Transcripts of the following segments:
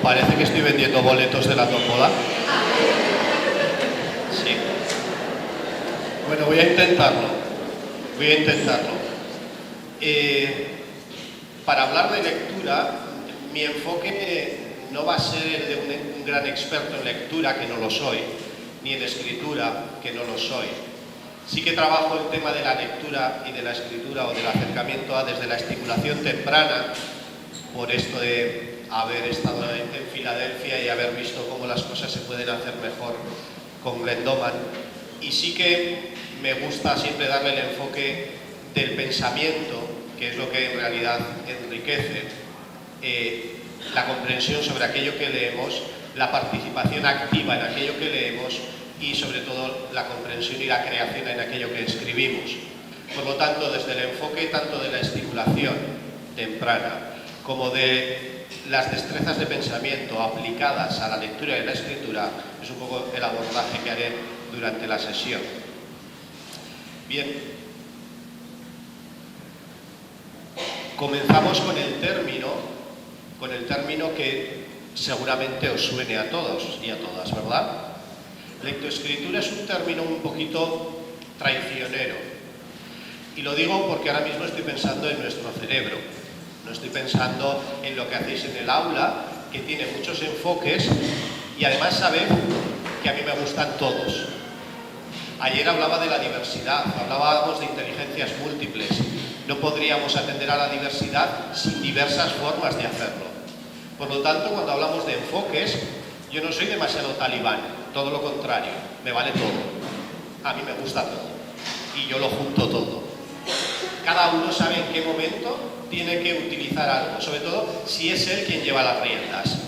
parece que estoy vendiendo boletos de la tómbola. Sí. Bueno, voy a intentarlo. Para hablar de lectura, mi enfoque no va a ser el de un gran experto en lectura, que no lo soy, ni en escritura, que no lo soy. Sí que trabajo el tema de la lectura y de la escritura o del acercamiento desde la estimulación temprana, por esto de haber estado en Filadelfia y haber visto cómo las cosas se pueden hacer mejor con Glendoman. Y sí que me gusta siempre darle el enfoque del pensamiento, que es lo que en realidad enriquece la comprensión sobre aquello que leemos, la participación activa en aquello que leemos y sobre todo la comprensión y la creación en aquello que escribimos. Por lo tanto, desde el enfoque tanto de la estimulación temprana como de las destrezas de pensamiento aplicadas a la lectura y la escritura, es un poco el abordaje que haré durante la sesión. Bien, comenzamos con el término que seguramente os suene a todos y a todas, ¿verdad? Lectoescritura es un término un poquito traicionero. Y lo digo porque ahora mismo estoy pensando en nuestro cerebro. No estoy pensando en lo que hacéis en el aula, que tiene muchos enfoques y además sabed que a mí me gustan todos. Ayer hablaba de la diversidad, hablábamos de inteligencias múltiples. No podríamos atender a la diversidad sin diversas formas de hacerlo. Por lo tanto, cuando hablamos de enfoques, yo no soy demasiado talibán, todo lo contrario, me vale todo. A mí me gusta todo y yo lo junto todo. Cada uno sabe en qué momento tiene que utilizar algo, sobre todo si es él quien lleva las riendas.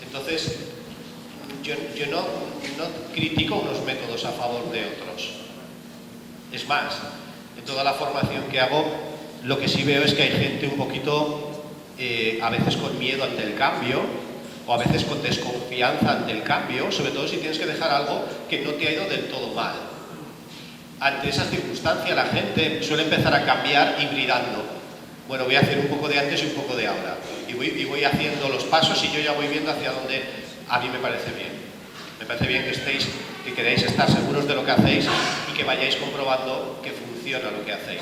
Entonces, yo no critico unos métodos a favor de otros. Es más, en toda la formación que hago, lo que sí veo es que hay gente un poquito, a veces con miedo ante el cambio, o a veces con desconfianza ante el cambio, sobre todo si tienes que dejar algo que no te ha ido del todo mal. Ante esa circunstancia la gente suele empezar a cambiar hibridando. Bueno, voy a hacer un poco de antes y un poco de ahora. Y voy haciendo los pasos y yo ya voy viendo hacia dónde a mí me parece bien. Me parece bien que queráis estar seguros de lo que hacéis y que vayáis comprobando que funciona lo que hacéis.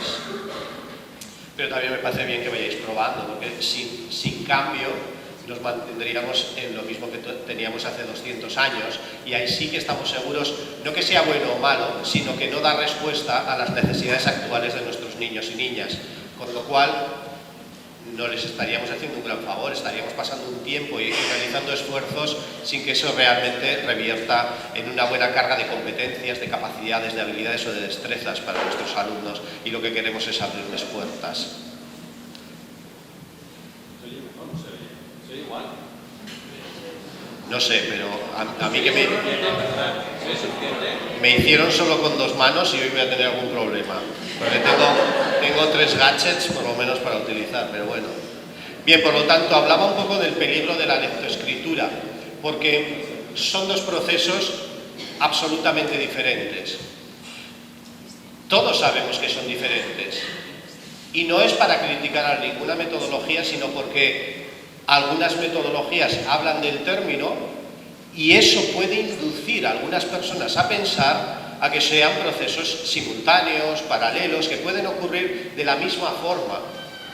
Pero también me parece bien que vayáis probando, porque sin cambio nos mantendríamos en lo mismo que teníamos hace 200 años y ahí sí que estamos seguros, no que sea bueno o malo, sino que no da respuesta a las necesidades actuales de nuestros niños y niñas, con lo cual no les estaríamos haciendo un gran favor, estaríamos pasando un tiempo y realizando esfuerzos sin que eso realmente revierta en una buena carga de competencias, de capacidades, de habilidades o de destrezas para nuestros alumnos, y lo que queremos es abrirles puertas. No sé, pero a mí que me hicieron solo con 2 manos y hoy voy a tener algún problema. Porque tengo 3 gadgets por lo menos para utilizar, pero bueno. Bien, por lo tanto, hablaba un poco del peligro de la lectoescritura, porque son 2 procesos absolutamente diferentes. Todos sabemos que son diferentes. Y no es para criticar a ninguna metodología, sino porque algunas metodologías hablan del término y eso puede inducir a algunas personas a pensar a que sean procesos simultáneos, paralelos, que pueden ocurrir de la misma forma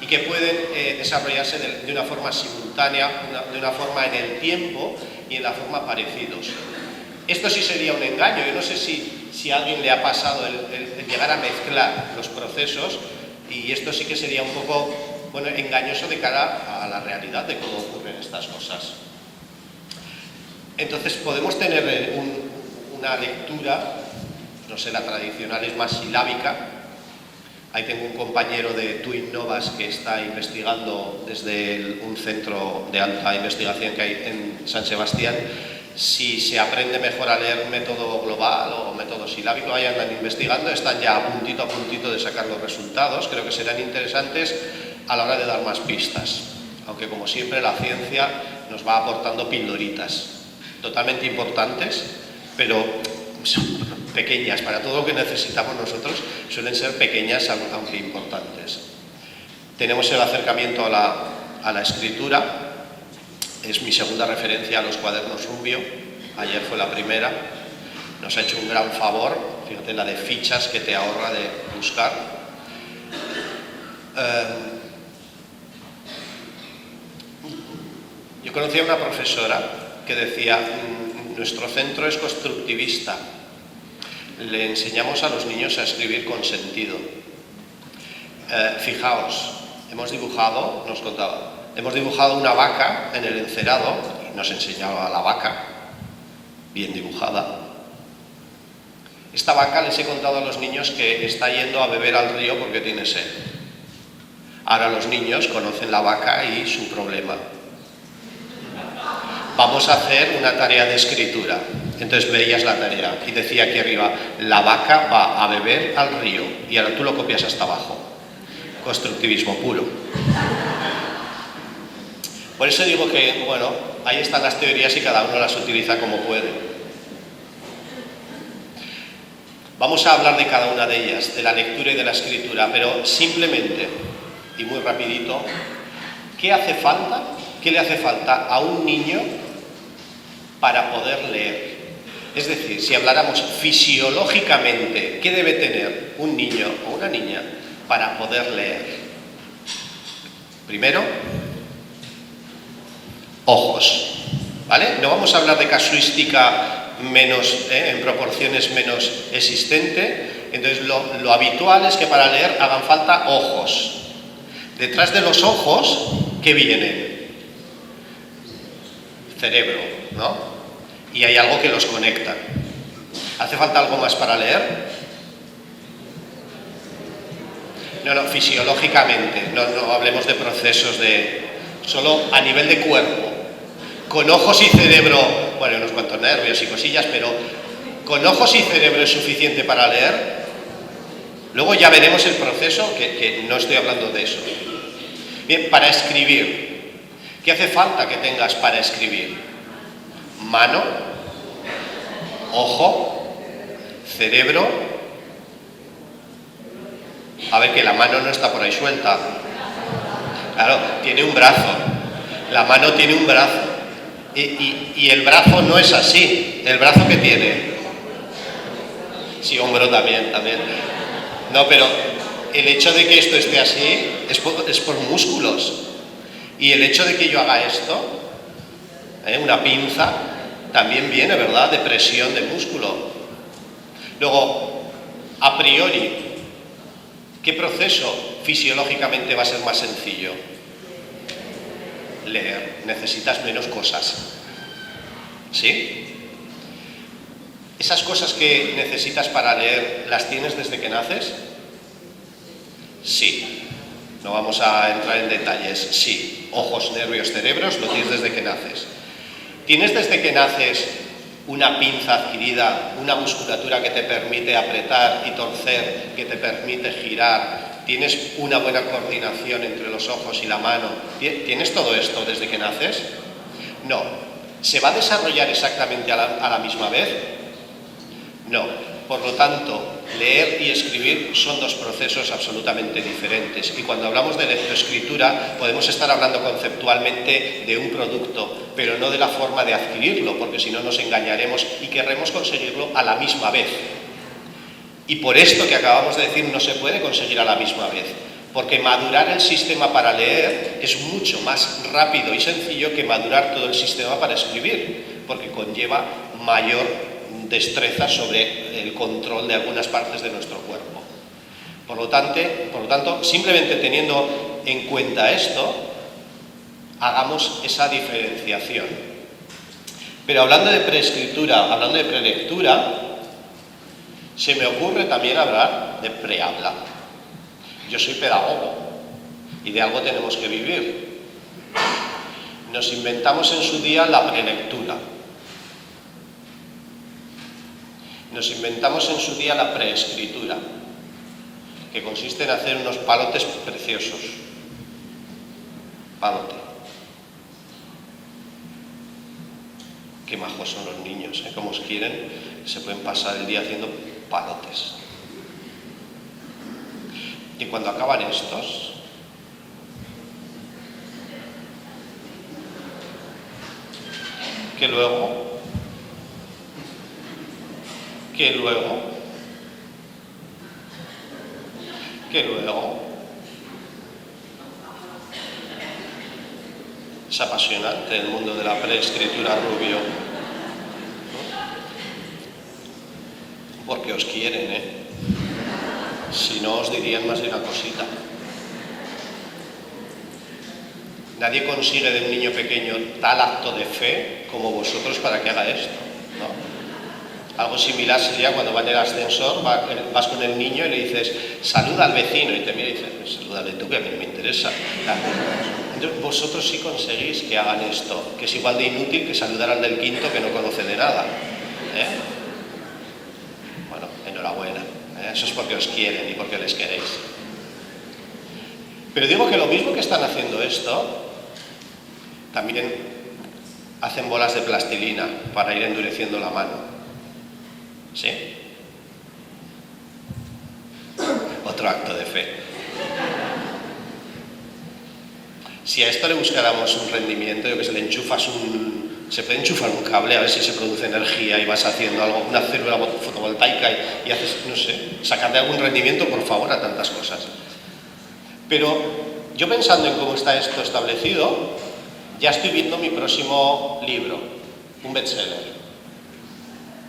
y que pueden desarrollarse de una forma simultánea, de una forma en el tiempo y en la forma parecidos. Esto sí sería un engaño. Yo no sé si a alguien le ha pasado el llegar a mezclar los procesos, y esto sí que sería un poco engañoso de cara a la realidad de cómo ocurren estas cosas. Entonces podemos tener una lectura, no sé, la tradicional es más silábica. Ahí tengo un compañero de TU Innovas que está investigando desde un centro de alta investigación que hay en San Sebastián si se aprende mejor a leer método global o método silábico. Ahí andan investigando, están ya a puntito de sacar los resultados. Creo que serán interesantes a la hora de dar más pistas, aunque como siempre la ciencia nos va aportando pildoritas totalmente importantes, pero son pequeñas. Para todo lo que necesitamos nosotros suelen ser pequeñas aunque importantes. Tenemos el acercamiento a la escritura, es mi segunda referencia a los cuadernos Rubio. Ayer fue la primera. Nos ha hecho un gran favor. Fíjate la de fichas que te ahorra de buscar. Yo conocí a una profesora que decía: nuestro centro es constructivista. Le enseñamos a los niños a escribir con sentido. Fijaos, hemos dibujado, nos contaba, hemos dibujado una vaca en el encerado, y nos enseñaba la vaca, bien dibujada. Esta vaca, les he contado a los niños que está yendo a beber al río porque tiene sed. Ahora los niños conocen la vaca y su problema. Vamos a hacer una tarea de escritura. Entonces veías la tarea y decía aquí arriba: la vaca va a beber al río, y ahora tú lo copias hasta abajo. Constructivismo puro. Por eso digo que, bueno, ahí están las teorías y cada uno las utiliza como puede. Vamos a hablar de cada una de ellas, de la lectura y de la escritura, pero simplemente, y muy rapidito, ¿qué hace falta? ¿Qué le hace falta a un niño para poder leer? Es decir, si habláramos fisiológicamente, ¿qué debe tener un niño o una niña para poder leer? Primero, ojos, ¿vale? No vamos a hablar de casuística menos, en proporciones menos existente. Entonces lo habitual es que para leer hagan falta ojos. Detrás de los ojos, ¿qué vienen? Cerebro, ¿no? Y hay algo que los conecta. ¿Hace falta algo más para leer? No, fisiológicamente, no hablemos de procesos solo a nivel de cuerpo. Con ojos y cerebro, bueno, unos cuantos nervios y cosillas, pero con ojos y cerebro es suficiente para leer. Luego ya veremos el proceso, que no estoy hablando de eso. Bien, para escribir, ¿qué hace falta que tengas para escribir? Mano, ojo, cerebro. A ver, que la mano no está por ahí suelta. Claro, tiene un brazo. La mano tiene un brazo. Y el brazo no es así. ¿El brazo qué tiene? Sí, hombro también. No, pero el hecho de que esto esté así es por músculos. Y el hecho de que yo haga esto, una pinza, también viene, ¿verdad?, de presión de músculo. Luego, a priori, ¿qué proceso fisiológicamente va a ser más sencillo? Leer. Necesitas menos cosas. ¿Sí? ¿Esas cosas que necesitas para leer las tienes desde que naces? Sí. No vamos a entrar en detalles. Sí. Ojos, nervios, cerebros, lo tienes desde que naces. ¿Tienes desde que naces una pinza adquirida, una musculatura que te permite apretar y torcer, que te permite girar? ¿Tienes una buena coordinación entre los ojos y la mano? ¿Tienes todo esto desde que naces? No. ¿Se va a desarrollar exactamente a la misma vez? No. Por lo tanto, leer y escribir son dos procesos absolutamente diferentes. Y cuando hablamos de lectoescritura, podemos estar hablando conceptualmente de un producto, pero no de la forma de adquirirlo, porque si no nos engañaremos y querremos conseguirlo a la misma vez. Y por esto que acabamos de decir, no se puede conseguir a la misma vez, porque madurar el sistema para leer es mucho más rápido y sencillo que madurar todo el sistema para escribir, porque conlleva mayor destreza sobre el control de algunas partes de nuestro cuerpo. Por lo tanto, simplemente teniendo en cuenta esto, hagamos esa diferenciación. Pero hablando de preescritura, hablando de prelectura, se me ocurre también hablar de prehabla. Yo soy pedagogo y de algo tenemos que vivir. Nos inventamos en su día la prelectura. Nos inventamos en su día la preescritura, que consiste en hacer unos palotes preciosos. Palote. Qué majos son los niños, ¿eh? Como os quieren, se pueden pasar el día haciendo palotes. Y cuando acaban estos, que luego es apasionante el mundo de la preescritura Rubio, porque os quieren, si no os dirían más de una cosita. Nadie consigue de un niño pequeño tal acto de fe como vosotros para que haga esto, ¿no? Algo similar sería cuando va en el ascensor, vas con el niño y le dices, saluda al vecino, y te mira y dices, pues, salúdale tú, que a mí no me interesa. Entonces, vosotros sí conseguís que hagan esto, que es igual de inútil que saludar al del quinto que no conoce de nada. Bueno, enhorabuena, eso es porque os quieren y porque les queréis. Pero digo que lo mismo que están haciendo esto, también hacen bolas de plastilina para ir endureciendo la mano. ¿Sí? Otro acto de fe. Si a esto le buscáramos un rendimiento, yo que sé, se puede enchufar un cable a ver si se produce energía y vas haciendo algo, una célula fotovoltaica y haces, no sé, sacarle algún rendimiento, por favor, a tantas cosas. Pero yo pensando en cómo está esto establecido, ya estoy viendo mi próximo libro, un bestseller,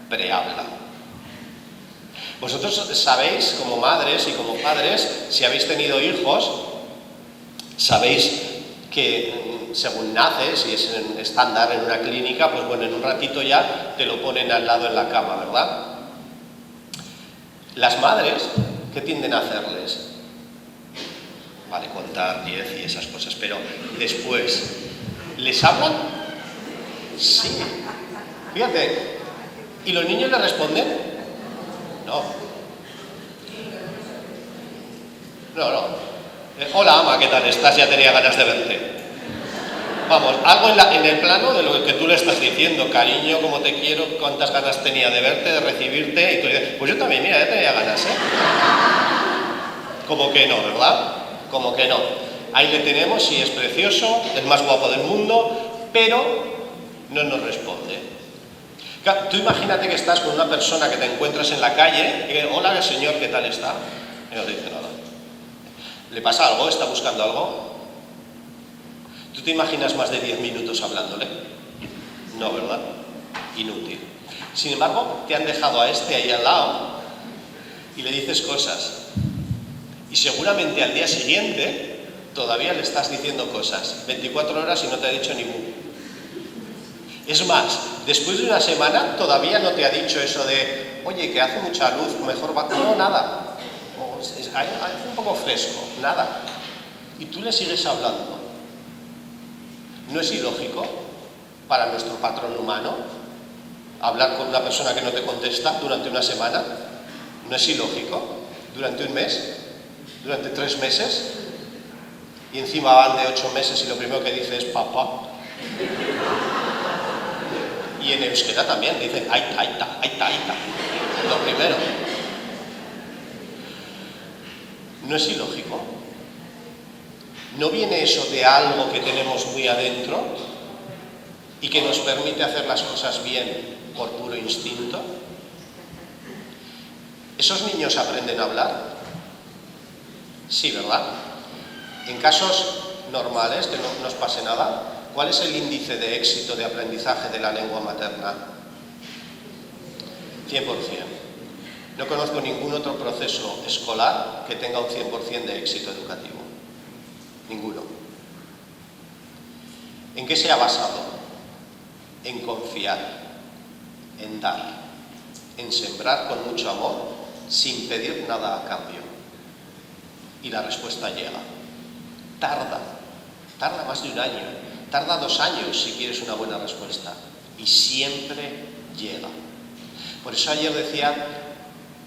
Prehabla. Vosotros sabéis, como madres y como padres, si habéis tenido hijos, sabéis que según naces, y es en estándar en una clínica, pues bueno, en un ratito ya te lo ponen al lado en la cama, ¿verdad? Las madres, ¿qué tienden a hacerles? Vale, contar 10 y esas cosas, pero después, ¿les hablan? Sí. Fíjate, ¿y los niños le responden? No. Hola, ama, ¿qué tal estás? Ya tenía ganas de verte. Vamos, algo en el plano de lo que tú le estás diciendo, cariño, cómo te quiero, cuántas ganas tenía de verte, de recibirte, y tú dices, pues yo también, mira, ya tenía ganas, Como que no, ¿verdad? Como que no. Ahí le tenemos, sí, es precioso, el más guapo del mundo, pero no nos responde. Tú imagínate que estás con una persona que te encuentras en la calle y hola, señor, ¿qué tal está? Y no te dice nada. ¿Le pasa algo? ¿Está buscando algo? ¿Tú te imaginas más de 10 minutos hablándole? No, ¿verdad? Inútil. Sin embargo, te han dejado a este ahí al lado y le dices cosas. Y seguramente al día siguiente todavía le estás diciendo cosas. 24 horas y no te ha dicho ni mu. Es más, después de una semana todavía no te ha dicho eso de oye, que hace mucha luz, mejor va... No, nada. Hace un poco fresco, nada. Y tú le sigues hablando. ¿No es ilógico para nuestro patrón humano hablar con una persona que no te contesta durante una semana? ¿No es ilógico? ¿Durante un mes? ¿Durante 3 meses? Y encima van de 8 meses y lo primero que dice es papá. Y en euskera también dicen aita. Lo primero. ¿No es ilógico? ¿No viene eso de algo que tenemos muy adentro y que nos permite hacer las cosas bien por puro instinto? ¿Esos niños aprenden a hablar? Sí, ¿verdad? En casos normales, que no nos pase nada, ¿cuál es el índice de éxito de aprendizaje de la lengua materna? 100%. No conozco ningún otro proceso escolar que tenga un 100% de éxito educativo. Ninguno. ¿En qué se ha basado? En confiar, en dar, en sembrar con mucho amor, sin pedir nada a cambio. Y la respuesta llega. Tarda más de un año, tarda 2 años si quieres una buena respuesta. Y siempre llega. Por eso ayer decía,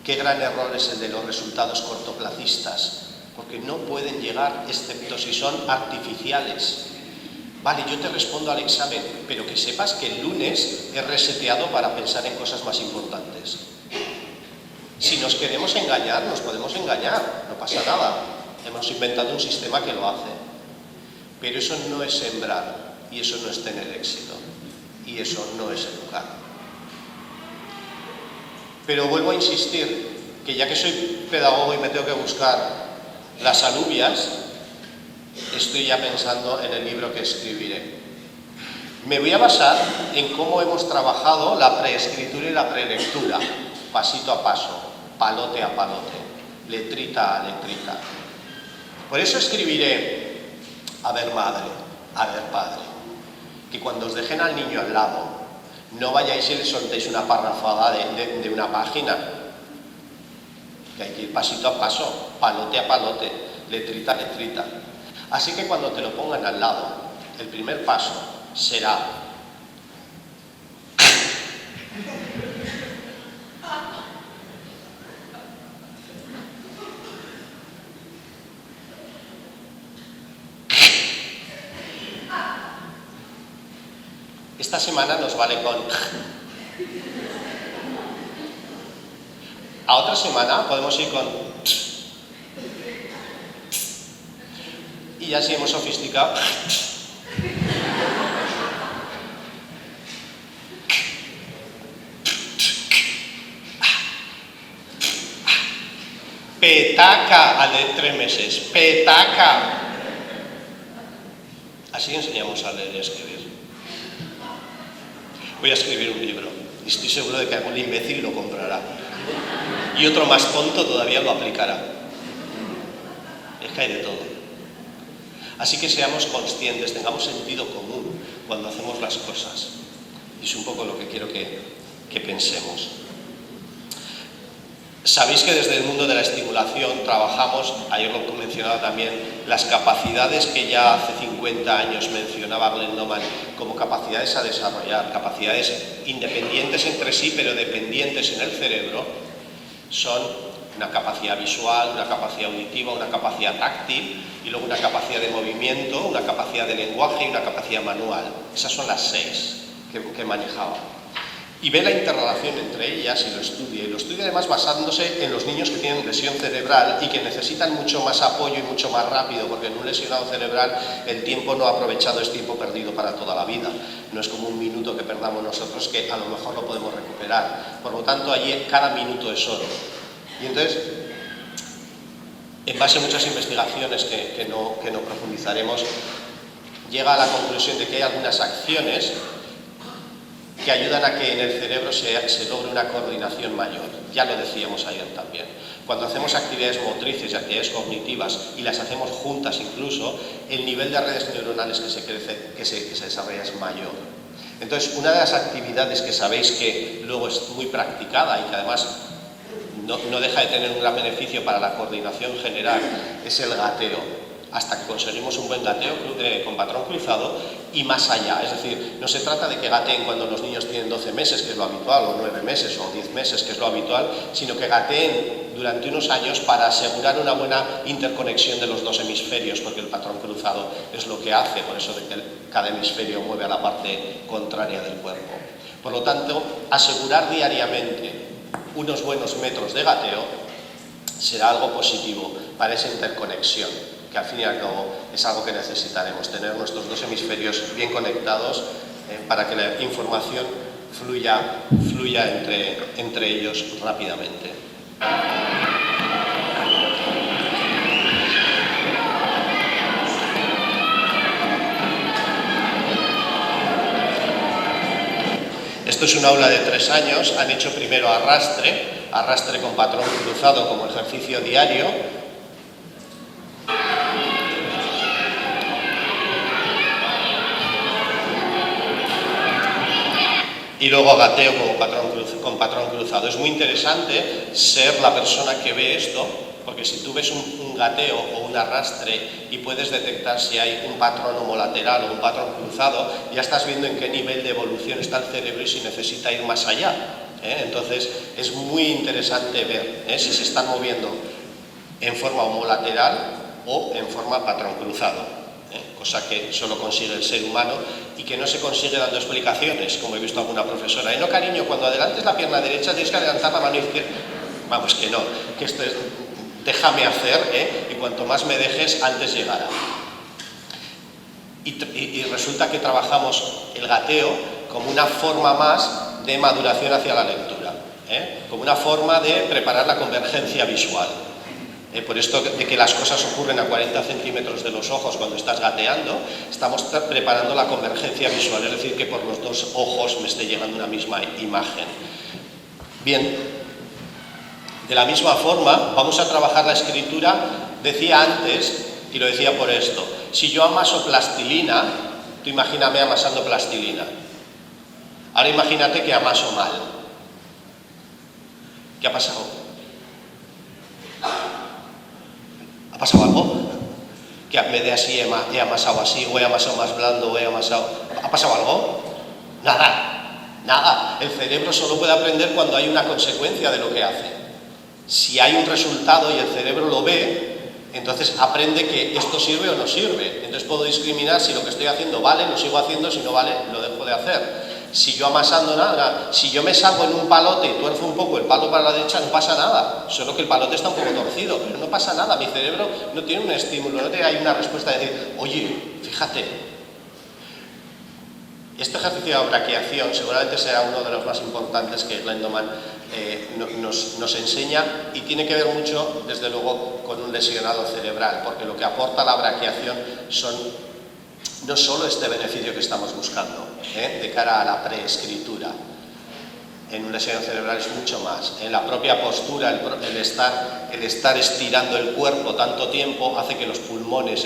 qué gran error es el de los resultados cortoplacistas, porque no pueden llegar excepto si son artificiales. Vale, yo te respondo al examen, pero que sepas que el lunes he reseteado para pensar en cosas más importantes. Si nos queremos engañar, nos podemos engañar, no pasa nada. Hemos inventado un sistema que lo hace. Pero eso no es sembrar y eso no es tener éxito. y eso no es educar. Pero vuelvo a insistir que ya que soy pedagogo y me tengo que buscar las alubias, estoy ya pensando en el libro que escribiré. Me voy a basar en cómo hemos trabajado la preescritura y la prelectura, pasito a paso, palote a palote, letrita a letrita. Por eso escribiré: a ver madre, a ver padre, que cuando os dejen al niño al lado, no vayáis y le soltéis una parrafada de una página, que hay que ir pasito a paso, palote a palote, letrita a letrita. Así que cuando te lo pongan al lado, el primer paso será: esta semana nos vale con... A otra semana podemos ir con... Y ya si hemos sofisticado... Petaca al de 3 meses, petaca. Así enseñamos a leer y a escribir. Voy a escribir un libro y estoy seguro de que algún imbécil lo comprará. Y otro más tonto todavía lo aplicará. Es que hay de todo. Así que seamos conscientes, tengamos sentido común cuando hacemos las cosas. Y es un poco lo que quiero que pensemos. Sabéis que desde el mundo de la estimulación trabajamos, ayer lo he mencionado también, las capacidades que ya hace 50 años mencionaba Glendoman como capacidades a desarrollar, capacidades independientes entre sí pero dependientes en el cerebro, son una capacidad visual, una capacidad auditiva, una capacidad táctil y luego una capacidad de movimiento, una capacidad de lenguaje y una capacidad manual. Esas son las 6 que manejaba. Y ve la interrelación entre ellas y lo estudia además basándose en los niños que tienen lesión cerebral y que necesitan mucho más apoyo y mucho más rápido, porque en un lesionado cerebral el tiempo no aprovechado es tiempo perdido para toda la vida. No es como un minuto que perdamos nosotros, que a lo mejor lo podemos recuperar. Por lo tanto, allí cada minuto es oro. Y entonces, en base a muchas investigaciones que no profundizaremos, llega a la conclusión de que hay algunas acciones que ayudan a que en el cerebro se logre una coordinación mayor. Ya lo decíamos ayer también. Cuando hacemos actividades motrices y actividades cognitivas y las hacemos juntas incluso, el nivel de redes neuronales que se desarrolla es mayor. Entonces, una de las actividades que sabéis que luego es muy practicada y que además no deja de tener un gran beneficio para la coordinación general es el gateo. Hasta que conseguimos un buen gateo con patrón cruzado y más allá. Es decir, no se trata de que gateen cuando los niños tienen 12 meses, que es lo habitual, o 9 meses, o 10 meses, que es lo habitual, sino que gateen durante unos años para asegurar una buena interconexión de los dos hemisferios, porque el patrón cruzado es lo que hace, por eso de que cada hemisferio mueve a la parte contraria del cuerpo. Por lo tanto, asegurar diariamente unos buenos metros de gateo será algo positivo para esa interconexión, que al fin y al cabo es algo que necesitaremos, tener nuestros dos hemisferios bien conectados para que la información fluya entre ellos rápidamente. Esto es un aula de 3 años, han hecho primero arrastre con patrón cruzado como ejercicio diario. Y luego gateo con patrón cruzado. Es muy interesante ser la persona que ve esto, porque si tú ves un gateo o un arrastre y puedes detectar si hay un patrón homolateral o un patrón cruzado, ya estás viendo en qué nivel de evolución está el cerebro y si necesita ir más allá. Entonces es muy interesante ver si se están moviendo en forma homolateral o en forma patrón cruzado. Cosa que solo consigue el ser humano y que no se consigue dando explicaciones, como he visto alguna profesora. No, cariño, cuando adelantes la pierna derecha tienes que adelantar la mano izquierda. Vamos, que no, que esto es déjame hacer, y cuanto más me dejes, antes llegará. Y resulta que trabajamos el gateo como una forma más de maduración hacia la lectura, como una forma de preparar la convergencia visual. Por esto de que las cosas ocurren a 40 centímetros de los ojos cuando estás gateando, estamos preparando la convergencia visual, es decir, que por los dos ojos me esté llegando una misma imagen. Bien, de la misma forma vamos a trabajar la escritura. Decía antes, y lo decía por esto, si yo amaso plastilina, tú imagíname amasando plastilina. Ahora imagínate que amaso mal. ¿Qué ha pasado? ¿Ha pasado algo? Que en vez de así he amasado así, o he amasado más blando, o he amasado... ¿Ha pasado algo? Nada, nada. El cerebro solo puede aprender cuando hay una consecuencia de lo que hace. Si hay un resultado y el cerebro lo ve, entonces aprende que esto sirve o no sirve. Entonces puedo discriminar si lo que estoy haciendo vale, lo sigo haciendo, si no vale, lo dejo de hacer. Si yo amasando nada, si yo me salgo en un palote y tuerzo un poco el palo para la derecha, no pasa nada, solo que el palote está un poco torcido, pero no pasa nada, mi cerebro no tiene un estímulo, no hay una respuesta de decir, oye, fíjate. Este ejercicio de braquiación seguramente será uno de los más importantes que Glendoman nos enseña, y tiene que ver mucho, desde luego, con un lesionado cerebral, porque lo que aporta la braquiación son no solo este beneficio que estamos buscando de cara a la preescritura. En un lesionado cerebral es mucho más. En la propia postura, el estar estirando el cuerpo tanto tiempo hace que los pulmones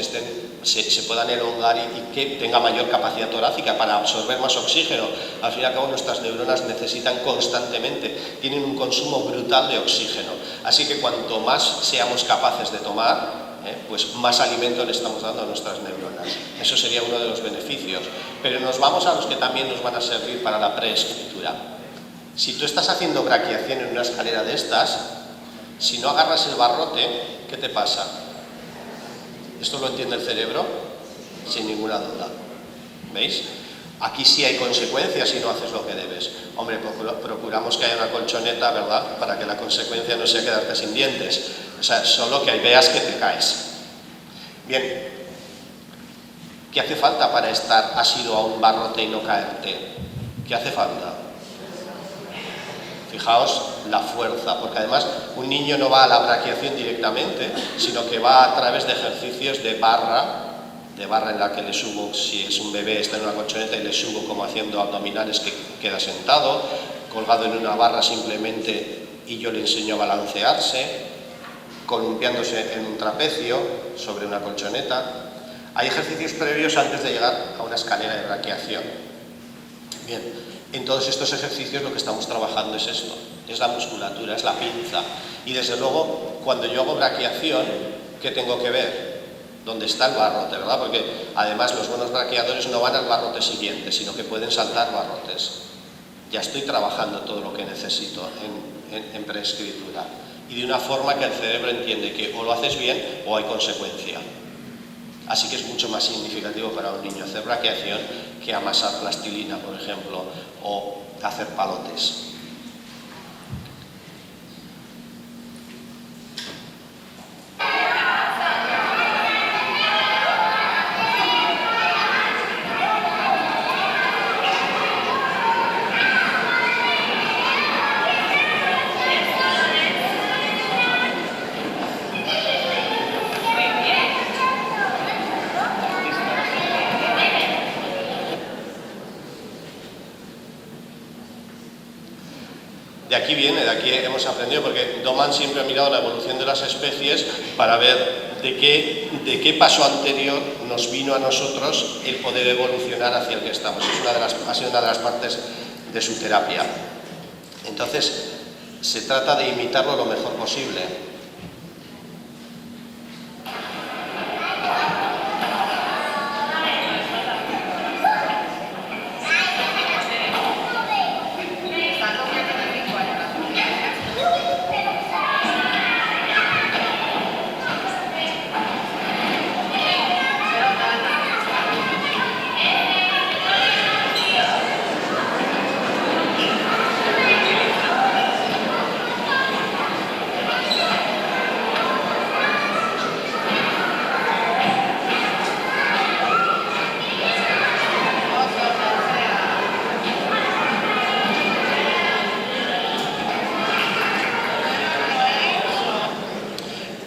se puedan elongar y que tenga mayor capacidad torácica para absorber más oxígeno. Al fin y al cabo, nuestras neuronas necesitan constantemente, tienen un consumo brutal de oxígeno. Así que cuanto más seamos capaces de tomar, pues más alimento le estamos dando a nuestras neuronas. Eso sería uno de los beneficios. Pero nos vamos a los que también nos van a servir para la preescritura. Si tú estás haciendo braquiación en una escalera de estas, si no agarras el barrote, ¿qué te pasa? ¿Esto lo entiende el cerebro? Sin ninguna duda. ¿Veis? Aquí sí hay consecuencias si no haces lo que debes. Hombre, procuramos que haya una colchoneta, ¿verdad?, para que la consecuencia no sea quedarte sin dientes. O sea, solo que ahí veas que te caes. Bien, ¿qué hace falta para estar asido a un barrote y no caerte? ¿Qué hace falta? Fijaos la fuerza, porque además un niño no va a la braquiación directamente, sino que va a través de ejercicios de barra en la que le subo, si es un bebé está en una colchoneta y le subo como haciendo abdominales, que queda sentado, colgado en una barra simplemente y yo le enseño a balancearse, columpiándose en un trapecio sobre una colchoneta. Hay ejercicios previos antes de llegar a una escalera de braquiación. Bien, en todos estos ejercicios lo que estamos trabajando es esto, es la musculatura, es la pinza. Y desde luego, cuando yo hago braquiación, ¿qué tengo que ver? ¿Dónde está el barrote, verdad? Porque además los buenos braquiadores no van al barrote siguiente, sino que pueden saltar barrotes. Ya estoy trabajando todo lo que necesito en preescritura. Y de una forma que el cerebro entiende que o lo haces bien o hay consecuencia. Así que es mucho más significativo para un niño hacer braquiación que amasar plastilina, por ejemplo, o hacer palotes. De aquí viene, de aquí hemos aprendido, porque Doman siempre ha mirado la evolución de las especies para ver de qué paso anterior nos vino a nosotros el poder evolucionar hacia el que estamos. Ha sido una de las partes de su terapia. Entonces, se trata de imitarlo lo mejor posible.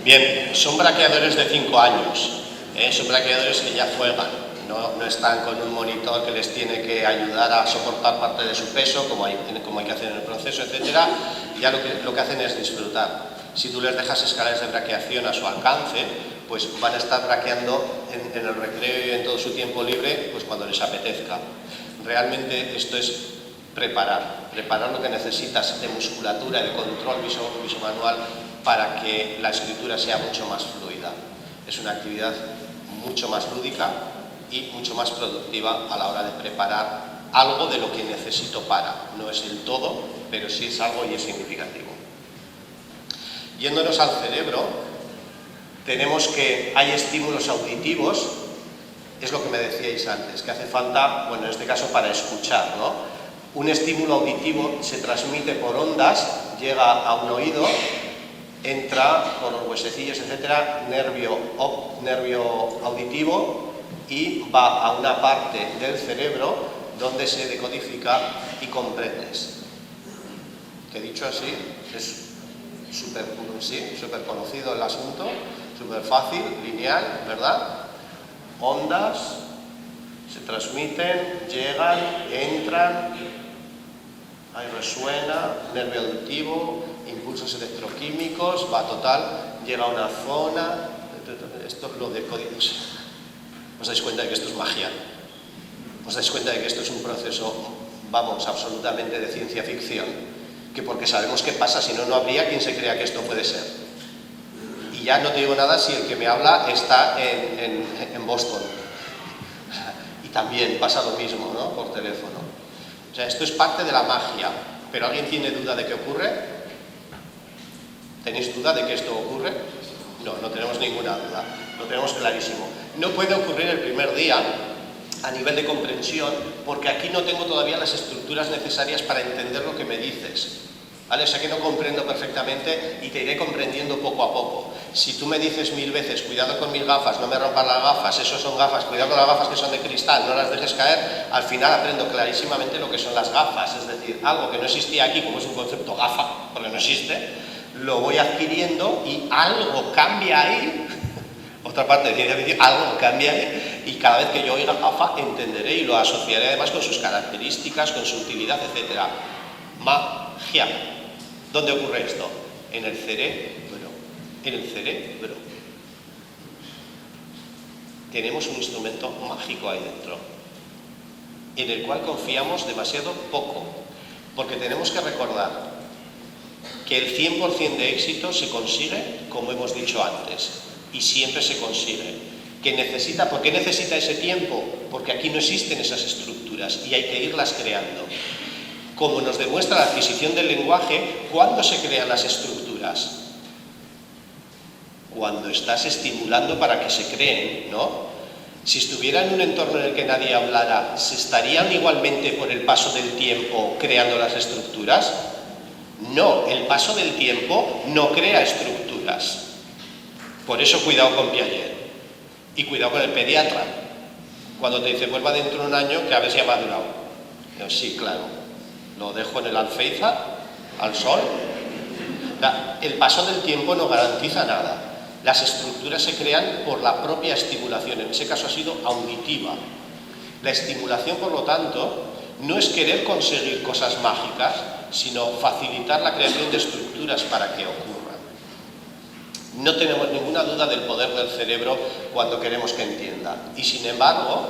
Bien, son braqueadores de 5 años, son braqueadores que ya juegan, no están con un monitor que les tiene que ayudar a soportar parte de su peso, como hay que hacer en el proceso, etcétera. Ya lo que hacen es disfrutar. Si tú les dejas escaleras de braqueación a su alcance, pues van a estar braqueando en el recreo y en todo su tiempo libre, pues cuando les apetezca. Realmente esto es preparar lo que necesitas de musculatura y de control visomanual para que la escritura sea mucho más fluida. Es una actividad mucho más lúdica y mucho más productiva a la hora de preparar algo de lo que necesito para. No es el todo, pero sí es algo y es significativo. Yéndonos al cerebro, tenemos que hay estímulos auditivos, es lo que me decíais antes, que hace falta, bueno, en este caso para escuchar, ¿no? Un estímulo auditivo se transmite por ondas, llega a un oído, entra por los huesecillos, etcétera, nervio auditivo y va a una parte del cerebro donde se decodifica y comprendes. Que dicho así, es súper conocido el asunto, súper fácil, lineal, ¿verdad? Ondas se transmiten, llegan, entran, ahí resuena, nervio auditivo, impulsos electroquímicos, va total, llega a una zona, esto lo decodimos. ¿Os dais cuenta de que esto es magia? ¿Os dais cuenta de que esto es un proceso, vamos, absolutamente de ciencia ficción? Que porque sabemos qué pasa, si no, no habría quien se crea que esto puede ser. Y ya no te digo nada si el que me habla está en Boston. Y también pasa lo mismo, ¿no? Por teléfono. O sea, esto es parte de la magia. ¿Pero alguien tiene duda de qué ocurre? ¿Tenéis duda de que esto ocurre? No, no tenemos ninguna duda. Lo tenemos clarísimo. No puede ocurrir el primer día a nivel de comprensión, porque aquí no tengo todavía las estructuras necesarias para entender lo que me dices, ¿vale? O sea que no comprendo perfectamente y te iré comprendiendo poco a poco. Si tú me dices 1000 veces, cuidado con mis gafas, no me rompas las gafas, esos son gafas, cuidado con las gafas que son de cristal, no las dejes caer, al final aprendo clarísimamente lo que son las gafas, es decir, algo que no existía aquí, como es un concepto gafa, porque no existe, lo voy adquiriendo y algo cambia ahí. Otra parte de ciencia ficción, algo cambia y cada vez que yo oiga gafa entenderé y lo asociaré además con sus características, con su utilidad, etc. Magia. ¿Dónde ocurre esto? En el cerebro. En el cerebro. Tenemos un instrumento mágico ahí dentro, en el cual confiamos demasiado poco, porque tenemos que recordar que el 100% de éxito se consigue, como hemos dicho antes, y siempre se consigue. ¿Por qué necesita ese tiempo? Porque aquí no existen esas estructuras y hay que irlas creando. Como nos demuestra la adquisición del lenguaje, ¿cuándo se crean las estructuras? Cuando estás estimulando para que se creen, ¿no? Si estuviera en un entorno en el que nadie hablara, ¿se estarían igualmente por el paso del tiempo creando las estructuras? No, el paso del tiempo no crea estructuras. Por eso cuidado con Piaget y cuidado con el pediatra. Cuando te dice vuelva dentro de un año que a ver si ha madurado. Yo, sí, claro, lo dejo en el alféizar, al sol. El paso del tiempo no garantiza nada. Las estructuras se crean por la propia estimulación, en ese caso ha sido auditiva. La estimulación, por lo tanto, no es querer conseguir cosas mágicas, sino facilitar la creación de estructuras para que ocurran. No tenemos ninguna duda del poder del cerebro cuando queremos que entienda. Y sin embargo,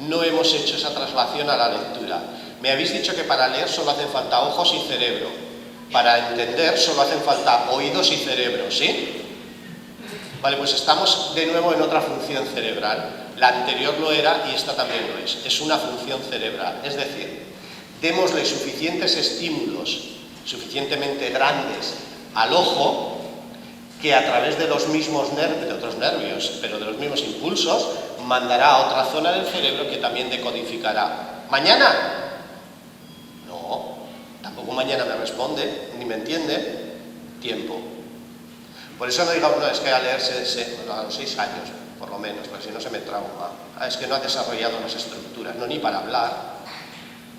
no hemos hecho esa traslación a la lectura. Me habéis dicho que para leer solo hacen falta ojos y cerebro. Para entender solo hacen falta oídos y cerebro, ¿sí? Vale, pues estamos de nuevo en otra función cerebral. La anterior lo era y esta también lo es. Es una función cerebral. Es decir, démosle suficientes estímulos, suficientemente grandes al ojo, que a través de los mismos nervios, de otros nervios, pero de los mismos impulsos, mandará a otra zona del cerebro que también decodificará. ¿Mañana? No, tampoco mañana me responde, ni me entiende. Tiempo. Por eso no digamos, no, es que a leerse a los 6 años, por lo menos, porque si no se me trauma. Es que no ha desarrollado las estructuras, no ni para hablar,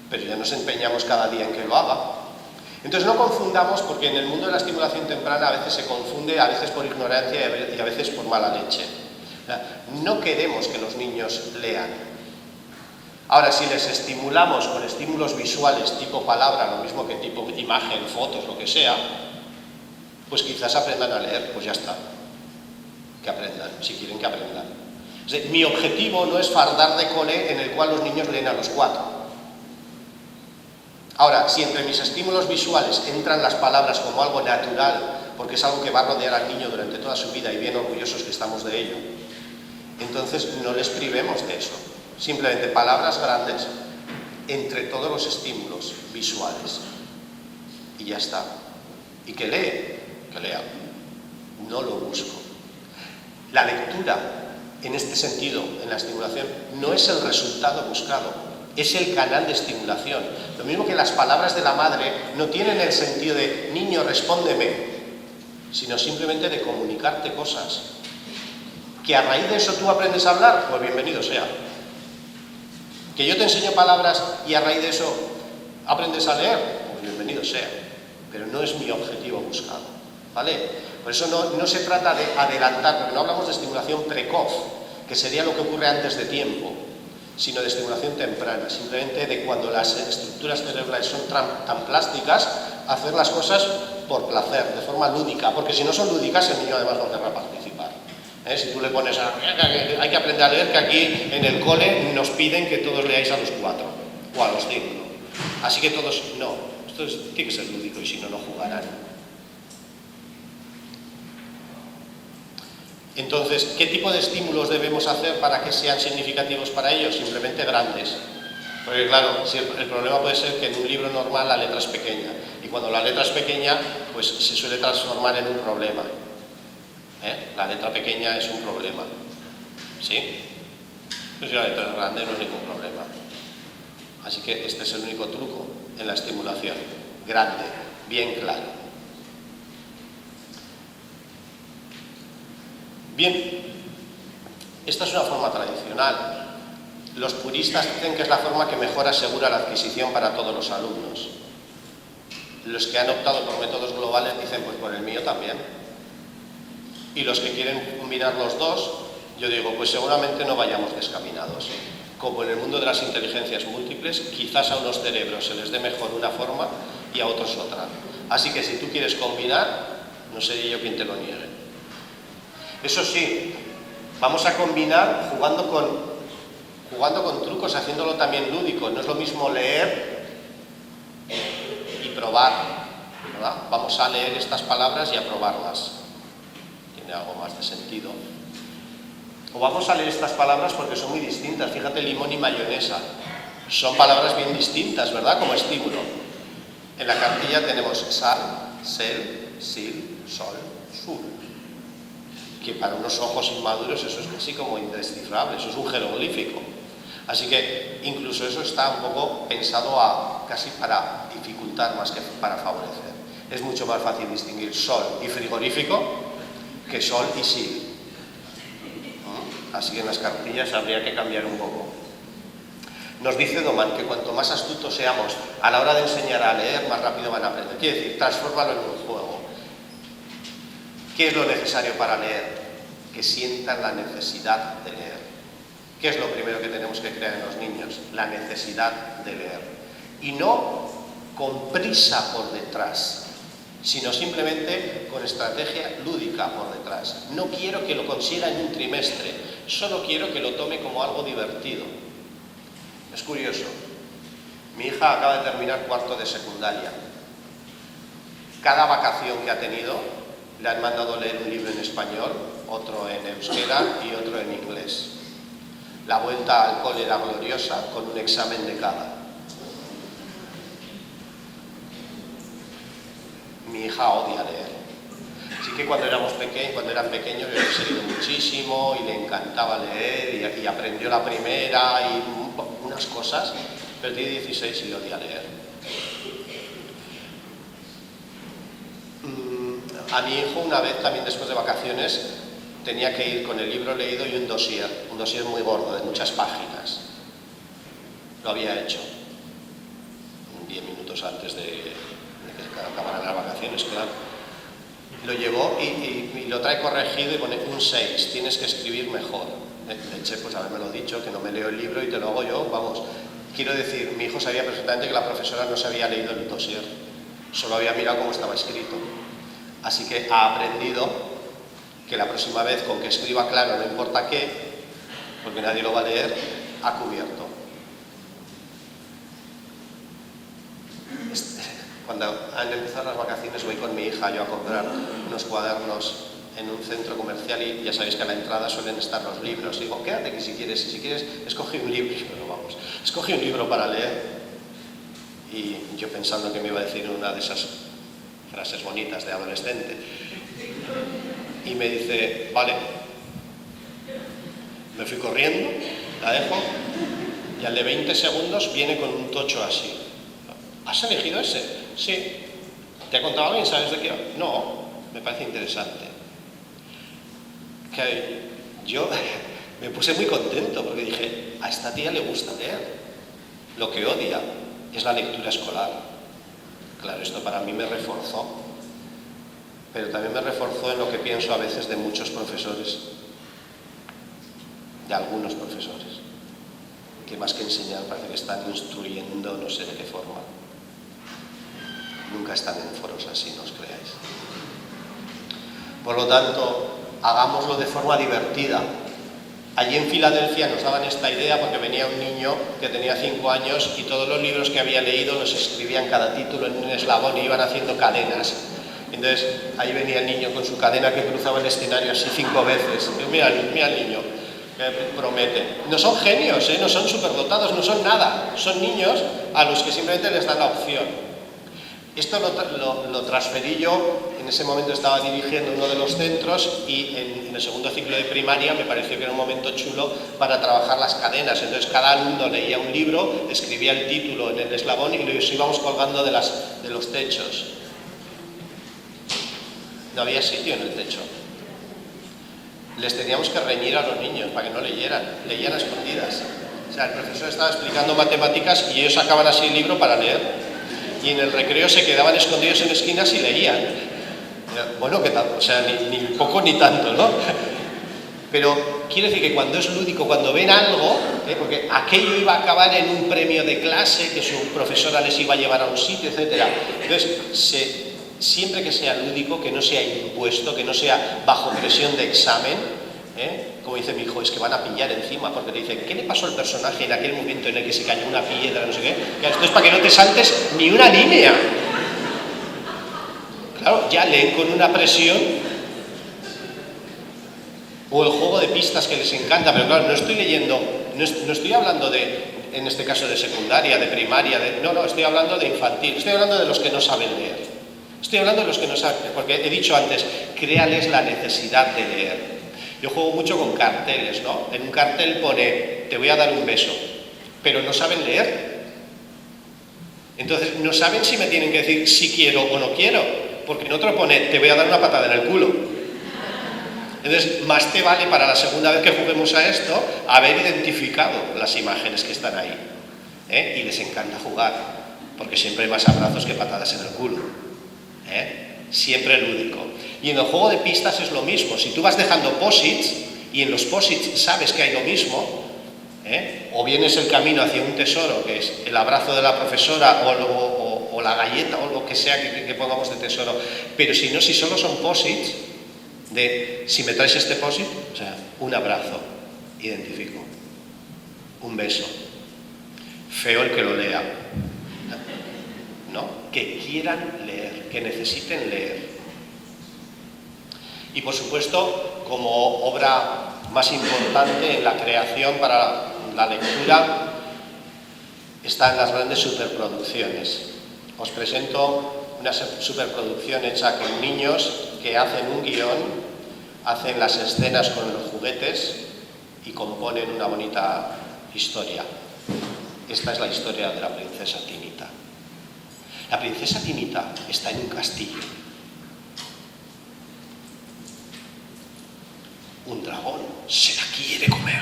pero ya nos empeñamos cada día en que lo haga. Entonces no confundamos, porque en el mundo de la estimulación temprana a veces se confunde, a veces por ignorancia y a veces por mala leche. No queremos que los niños lean. Ahora, si les estimulamos con estímulos visuales tipo palabra, lo mismo que tipo imagen, fotos, lo que sea, pues quizás aprendan a leer, pues ya está. Que aprendan, si quieren que aprendan. O sea, mi objetivo no es fardar de cole en el cual los niños leen a los 4. Ahora, si entre mis estímulos visuales entran las palabras como algo natural, porque es algo que va a rodear al niño durante toda su vida y bien orgullosos que estamos de ello, entonces no les privemos de eso. Simplemente palabras grandes entre todos los estímulos visuales. Y ya está. Y que lea. No lo busco. La lectura, en este sentido, en la estimulación, no es el resultado buscado, es el canal de estimulación. Lo mismo que las palabras de la madre no tienen el sentido de niño, respóndeme, sino simplemente de comunicarte cosas. Que a raíz de eso tú aprendes a hablar, pues bienvenido sea. Que yo te enseño palabras y a raíz de eso aprendes a leer, pues bienvenido sea. Pero no es mi objetivo buscado, ¿vale? Por eso no se trata de adelantar, porque no hablamos de estimulación precoz, que sería lo que ocurre antes de tiempo, sino de estimulación temprana, simplemente de cuando las estructuras cerebrales son tan plásticas, hacer las cosas por placer, de forma lúdica, porque si no son lúdicas el niño además no querrá participar. Si tú le pones hay que aprender a leer, que aquí en el cole nos piden que todos leáis a los 4 o a los 5, ¿no? Así que todos, no, esto tiene que ser lúdico y si no, no jugarán. Entonces, ¿qué tipo de estímulos debemos hacer para que sean significativos para ellos? Simplemente grandes. Porque claro, si el problema puede ser que en un libro normal la letra es pequeña, y cuando la letra es pequeña, pues se suele transformar en un problema. La letra pequeña es un problema. ¿Sí? Pues si la letra es grande no es ningún problema. Así que este es el único truco en la estimulación. Grande, bien claro. Bien, esta es una forma tradicional. Los puristas dicen que es la forma que mejor asegura la adquisición para todos los alumnos. Los que han optado por métodos globales dicen, pues por el mío también. Y los que quieren combinar los dos, yo digo, pues seguramente no vayamos descaminados. Como en el mundo de las inteligencias múltiples, quizás a unos cerebros se les dé mejor una forma y a otros otra. Así que si tú quieres combinar, no seré yo quien te lo niegue. Eso sí, vamos a combinar jugando con trucos, haciéndolo también lúdico. No es lo mismo leer y probar, ¿verdad? Vamos a leer estas palabras y a probarlas. Tiene algo más de sentido. O vamos a leer estas palabras porque son muy distintas. Fíjate, limón y mayonesa. Son palabras bien distintas, ¿verdad? Como estímulo. En la cartilla tenemos sal, sel, sil, sol, sul. Que para unos ojos inmaduros eso es casi como indescifrable, eso es un jeroglífico. Así que incluso eso está un poco pensado casi para dificultar más que para favorecer. Es mucho más fácil distinguir sol y frigorífico que sol y sil. Así que en las cartillas habría que cambiar un poco. Nos dice Doman que cuanto más astutos seamos a la hora de enseñar a leer, más rápido van a aprender. Quiere decir, transfórmalo en un juego. ¿Qué es lo necesario para leer? Que sientan la necesidad de leer. ¿Qué es lo primero que tenemos que crear en los niños? La necesidad de leer. Y no con prisa por detrás, sino simplemente con estrategia lúdica por detrás. No quiero que lo consiga en un trimestre, solo quiero que lo tome como algo divertido. Es curioso. Mi hija acaba de terminar 4º de secundaria. Cada vacación que ha tenido, le han mandado leer un libro en español, otro en euskera y otro en inglés. La vuelta al cole era gloriosa, con un examen de cada. Mi hija odia leer. Así que cuando eran pequeños, yo he seguido muchísimo y le encantaba leer y aprendió la primera y unas cosas, pero tiene 16 y odia leer. A mi hijo una vez, también después de vacaciones, tenía que ir con el libro leído y un dossier muy gordo, de muchas páginas. Lo había hecho 10 minutos antes de que acabarán las vacaciones, claro. Lo llevó y lo trae corregido y pone un 6, tienes que escribir mejor. Le eché, pues habérmelo dicho, que no me leo el libro y te lo hago yo, vamos. Quiero decir, mi hijo sabía perfectamente que la profesora no se había leído el dossier, solo había mirado cómo estaba escrito. Así que ha aprendido que la próxima vez, con que escriba claro, no importa qué, porque nadie lo va a leer, ha cubierto. Cuando han empezado las vacaciones voy con mi hija yo a comprar unos cuadernos en un centro comercial y ya sabéis que a la entrada suelen estar los libros. Y digo, quédate que si quieres escoge un libro. Pero vamos, escoge un libro para leer. Y yo pensando que me iba a decir una de esas frases bonitas de adolescente. Y me dice, vale. Me fui corriendo, la dejo y al de 20 segundos viene con un tocho así. ¿Has elegido ese? Sí. ¿Te ha contado alguien? ¿Sabes de qué? No, me parece interesante. Que yo me puse muy contento porque dije, a esta tía le gusta leer. Lo que odia es la lectura escolar. Claro, esto para mí me reforzó. Pero también me reforzó en lo que pienso a veces de muchos profesores. De algunos profesores. Que más que enseñar parece que están instruyendo, no sé de qué forma. Nunca están en foros así, no os creáis. Por lo tanto, hagámoslo de forma divertida. Allí en Filadelfia nos daban esta idea porque venía un niño que tenía 5 años y todos los libros que había leído los escribían cada título en un eslabón y iban haciendo cadenas. Entonces, ahí venía el niño con su cadena que cruzaba el escenario así 5 veces. Y mira el niño, que promete. No son genios, no son superdotados, no son nada. Son niños a los que simplemente les dan la opción. Esto lo transferí yo, en ese momento estaba dirigiendo uno de los centros y en el segundo ciclo de primaria me pareció que era un momento chulo para trabajar las cadenas. Entonces cada alumno leía un libro, escribía el título en el eslabón y los íbamos colgando de los techos. No había sitio en el techo. Les teníamos que reñir a los niños para que no leyeran a escondidas. O sea, el profesor estaba explicando matemáticas y ellos sacaban así el libro para leer. Y en el recreo se quedaban escondidos en esquinas y leían. Bueno, ¿qué tal? O sea, ni poco ni tanto, ¿no? Pero quiero decir que cuando es lúdico, cuando ven algo, porque aquello iba a acabar en un premio de clase, que su profesora les iba a llevar a un sitio, etc. Entonces, siempre que sea lúdico, que no sea impuesto, que no sea bajo presión de examen, como dice mi hijo, es que van a pillar encima, porque te dicen, ¿qué le pasó al personaje en aquel momento en el que se cayó una piedra, no sé qué? Claro, esto es para que no te saltes ni una línea. Claro, ya leen con una presión. O el juego de pistas que les encanta, pero claro, no estoy leyendo, no estoy hablando de, en este caso de secundaria, de primaria, no, estoy hablando de infantil, estoy hablando de los que no saben leer. Estoy hablando de los que no saben, porque he dicho antes, créales la necesidad de leer. Yo juego mucho con carteles, ¿no? En un cartel pone, te voy a dar un beso, pero no saben leer. Entonces, no saben si me tienen que decir si quiero o no quiero, porque en otro pone, te voy a dar una patada en el culo. Entonces, más te vale para la segunda vez que juguemos a esto, haber identificado las imágenes que están ahí. Y les encanta jugar, porque siempre hay más abrazos que patadas en el culo. Siempre lúdico. Y en el juego de pistas es lo mismo. Si tú vas dejando posits y en los posits sabes que hay lo mismo, o bien es el camino hacia un tesoro, que es el abrazo de la profesora o la galleta o lo que sea que pongamos de tesoro, pero si no, si solo son posits, de si me traes este posit, o sea, un abrazo, identifico, un beso, feo el que lo lea, ¿no? Que quieran leer, que necesiten leer. Y por supuesto, como obra más importante en la creación para la lectura, están las grandes superproducciones. Os presento una superproducción hecha con niños que hacen un guión, hacen las escenas con los juguetes y componen una bonita historia. Esta es la historia de la princesa Tinita. La princesa Tinita está en un castillo. Un dragón se la quiere comer.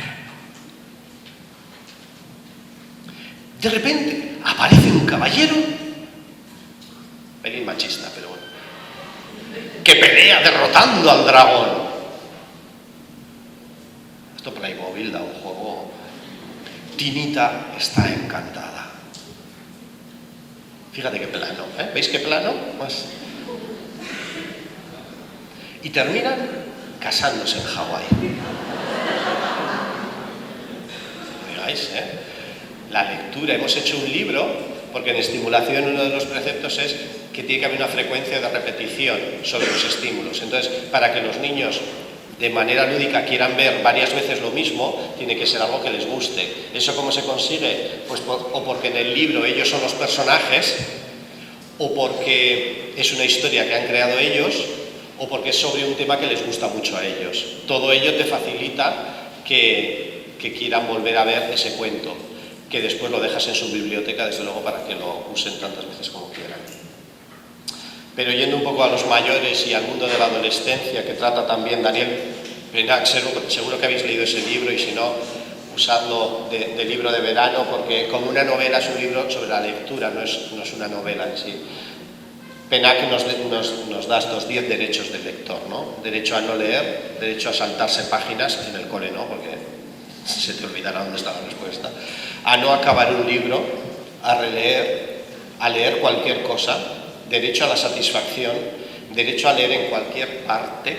De repente aparece un caballero, pelín machista, pero bueno. Que pelea derrotando al dragón. Esto Playmobil da un juego. Tinita está encantada. Fíjate qué plano, ¿eh? ¿Veis qué plano? Más. Y terminan casándose en Hawái. Miráis, ¿eh? La lectura. Hemos hecho un libro, porque en estimulación uno de los preceptos es que tiene que haber una frecuencia de repetición sobre los estímulos. Entonces, para que los niños de manera lúdica quieran ver varias veces lo mismo, tiene que ser algo que les guste. ¿Eso cómo se consigue? Pues o porque en el libro ellos son los personajes, o porque es una historia que han creado ellos, o porque es sobre un tema que les gusta mucho a ellos. Todo ello te facilita que quieran volver a ver ese cuento, que después lo dejas en su biblioteca, desde luego, para que lo usen tantas veces como quieran. Pero yendo un poco a los mayores y al mundo de la adolescencia, que trata también Daniel Penach, seguro que habéis leído ese libro, y si no, usadlo de libro de verano, porque como una novela es un libro sobre la lectura, no es una novela en sí. Penach nos da estos 10 derechos del lector, ¿no? Derecho a no leer, derecho a saltarse páginas en el cole, ¿no? Porque se te olvidará dónde está la respuesta. A no acabar un libro, a releer, a leer cualquier cosa, derecho a la satisfacción, derecho a leer en cualquier parte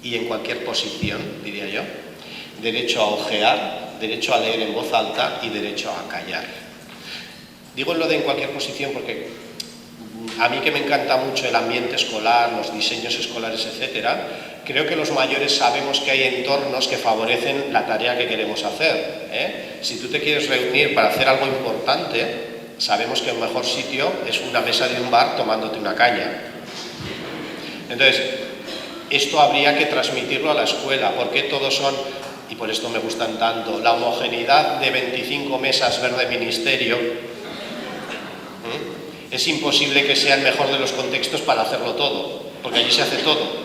y en cualquier posición, diría yo, derecho a ojear, derecho a leer en voz alta y derecho a callar. Digo lo de en cualquier posición porque a mí, que me encanta mucho el ambiente escolar, los diseños escolares, etcétera, creo que los mayores sabemos que hay entornos que favorecen la tarea que queremos hacer, ¿eh? Si tú te quieres reunir para hacer algo importante, sabemos que el mejor sitio es una mesa de un bar tomándote una caña. Entonces, esto habría que transmitirlo a la escuela, porque todos son, y por esto me gustan tanto, la homogeneidad de 25 mesas verde ministerio. Es imposible que sea el mejor de los contextos para hacerlo todo, porque allí se hace todo.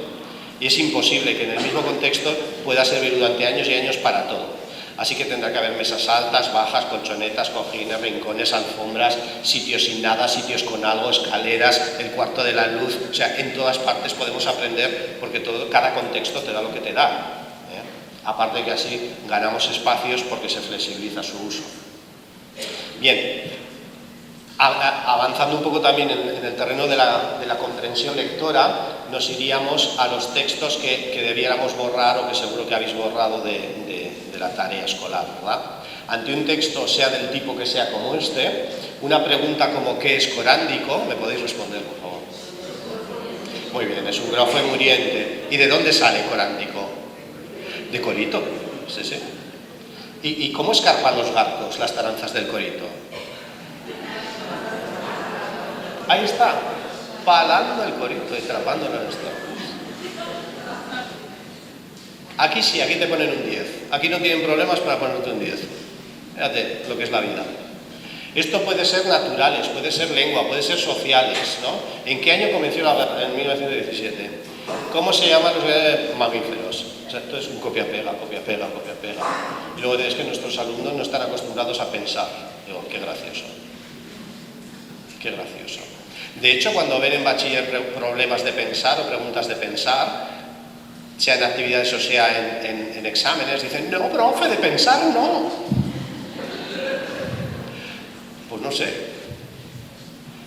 Y es imposible que en el mismo contexto pueda servir durante años y años para todo. Así que tendrá que haber mesas altas, bajas, colchonetas, cojines, rincones, alfombras, sitios sin nada, sitios con algo, escaleras, el cuarto de la luz. O sea, en todas partes podemos aprender, porque cada contexto te da lo que te da, ¿eh? Aparte que así ganamos espacios porque se flexibiliza su uso. Bien. Avanzando un poco también en el terreno de la comprensión lectora, nos iríamos a los textos que debiéramos borrar, o que seguro que habéis borrado de la tarea escolar, ¿verdad? Ante un texto, sea del tipo que sea como este, una pregunta como ¿qué es corándico? ¿Me podéis responder, por favor? Muy bien, es un grafo muriente. ¿Y de dónde sale corándico? De Corito, sí. ¿Y cómo escarpan los gatos las taranzas del Corito? Ahí está, palando el Corito y atrapándolo en los troncos. Aquí sí, aquí te ponen un 10. Aquí no tienen problemas para ponerte un 10. Fíjate lo que es la vida. Esto puede ser naturales, puede ser lengua, puede ser sociales, ¿no? ¿En qué año comenzó la guerra? En 1917. ¿Cómo se llaman los mamíferos? O sea, esto es un copia-pega. Y luego es que nuestros alumnos no están acostumbrados a pensar. Digo, qué gracioso. Qué gracioso. De hecho, cuando ven en bachiller problemas de pensar o preguntas de pensar, sea en actividades o sea en exámenes, dicen, no, profe, de pensar no. Pues no sé.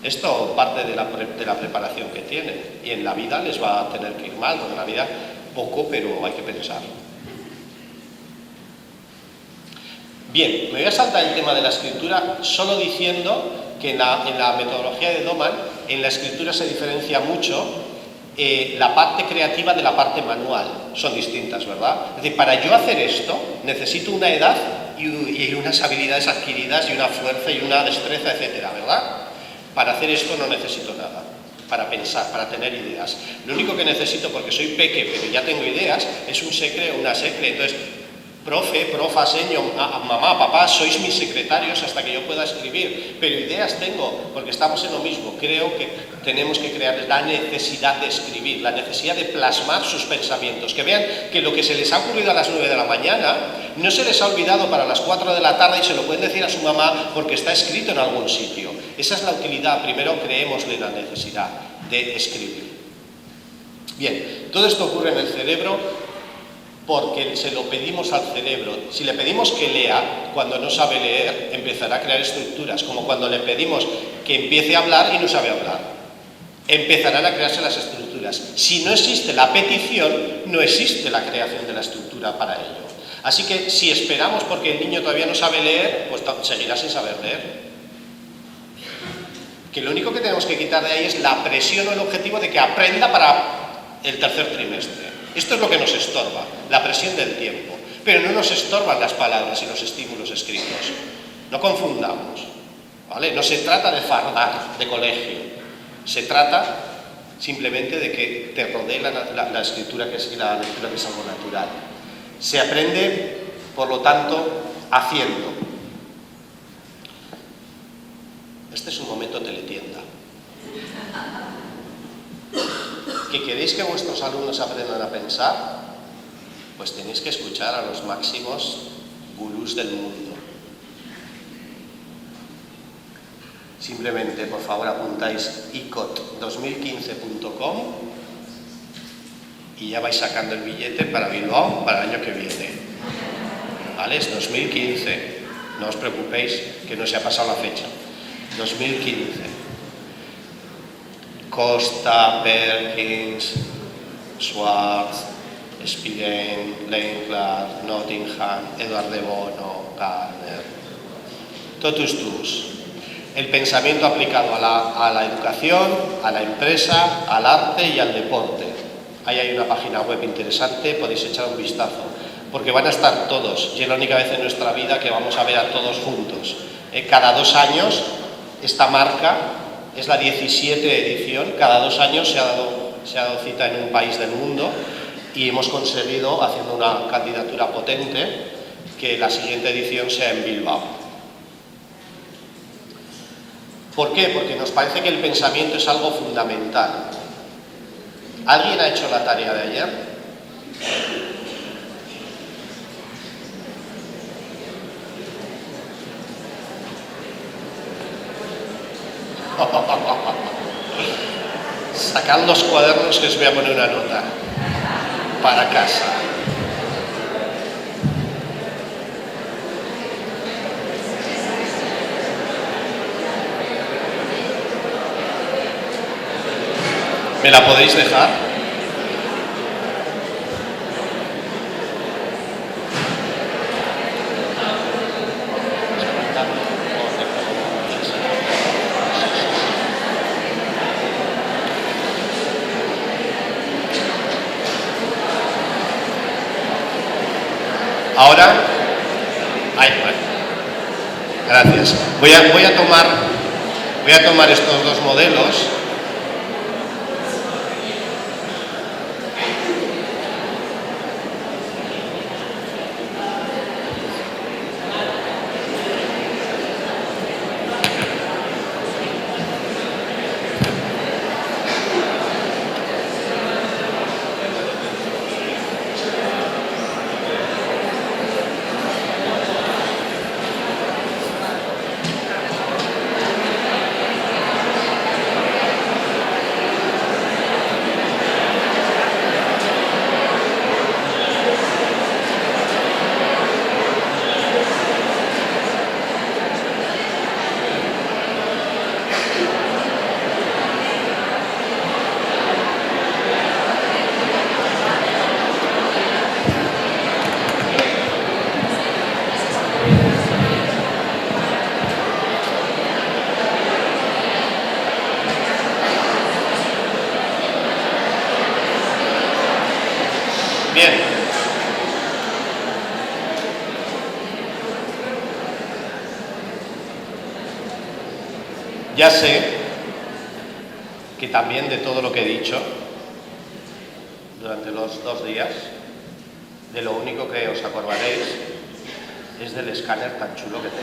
Esto parte de la preparación que tienen. Y en la vida les va a tener que ir mal, porque en la vida poco, pero hay que pensar. Bien, me voy a saltar el tema de la escritura solo diciendo que en la metodología de Doman, en la escritura se diferencia mucho la parte creativa de la parte manual. Son distintas, ¿verdad? Es decir, para yo hacer esto necesito una edad y unas habilidades adquiridas y una fuerza y una destreza, etcétera, ¿verdad? Para hacer esto no necesito nada. Para pensar, para tener ideas. Lo único que necesito, porque soy peque, pero ya tengo ideas, es un secre o una secre. Entonces, profe, profa, señor, mamá, papá, sois mis secretarios hasta que yo pueda escribir, pero ideas tengo, porque estamos en lo mismo. Creo que tenemos que crear la necesidad de escribir, la necesidad de plasmar sus pensamientos, que vean que lo que se les ha ocurrido a las 9 de la mañana no se les ha olvidado para las 4 de la tarde y se lo pueden decir a su mamá porque está escrito en algún sitio. Esa es la utilidad. Primero, creémosle la necesidad de escribir. Bien, todo esto ocurre en el cerebro porque se lo pedimos al cerebro. Si le pedimos que lea, cuando no sabe leer, empezará a crear estructuras, como cuando le pedimos que empiece a hablar y no sabe hablar. Empezarán a crearse las estructuras. Si no existe la petición, no existe la creación de la estructura para ello. Así que si esperamos porque el niño todavía no sabe leer, pues seguirá sin saber leer. Que lo único que tenemos que quitar de ahí es la presión o el objetivo de que aprenda para el tercer trimestre. Esto es lo que nos estorba, la presión del tiempo. Pero no nos estorban las palabras y los estímulos escritos. No confundamos, ¿vale? No se trata de fardar de colegio. Se trata simplemente de que te rodee la escritura y la lectura, que es algo natural. Se aprende, por lo tanto, haciendo. Este es un momento teletienda. ¿Que queréis que vuestros alumnos aprendan a pensar? Pues tenéis que escuchar a los máximos gurús del mundo. Simplemente, por favor, apuntáis icot2015.com y ya vais sacando el billete para Bilbao para el año que viene. ¿Vale? Es 2015. No os preocupéis que no se ha pasado la fecha. 2015. Costa, Perkins, Schwartz, Spillane, Lane Clark, Nottingham, Edward de Bono, Gardner. Totus tus. El pensamiento aplicado a la educación, a la empresa, al arte y al deporte. Ahí hay una página web interesante, podéis echar un vistazo, porque van a estar todos, y es la única vez en nuestra vida que vamos a ver a todos juntos. Cada 2 años, esta marca, es la 17 edición, cada 2 años se ha dado cita en un país del mundo, y hemos conseguido, haciendo una candidatura potente, que la siguiente edición sea en Bilbao. ¿Por qué? Porque nos parece que el pensamiento es algo fundamental. ¿Alguien ha hecho la tarea de ayer? Sacad los cuadernos que os voy a poner una nota para casa. ¿Me la podéis dejar? Ahora, bueno. Gracias. Voy a tomar estos 2 modelos. Bien. Ya sé que también de todo lo que he dicho durante los 2 días, de lo único que os acordaréis es del escáner tan chulo que tengo.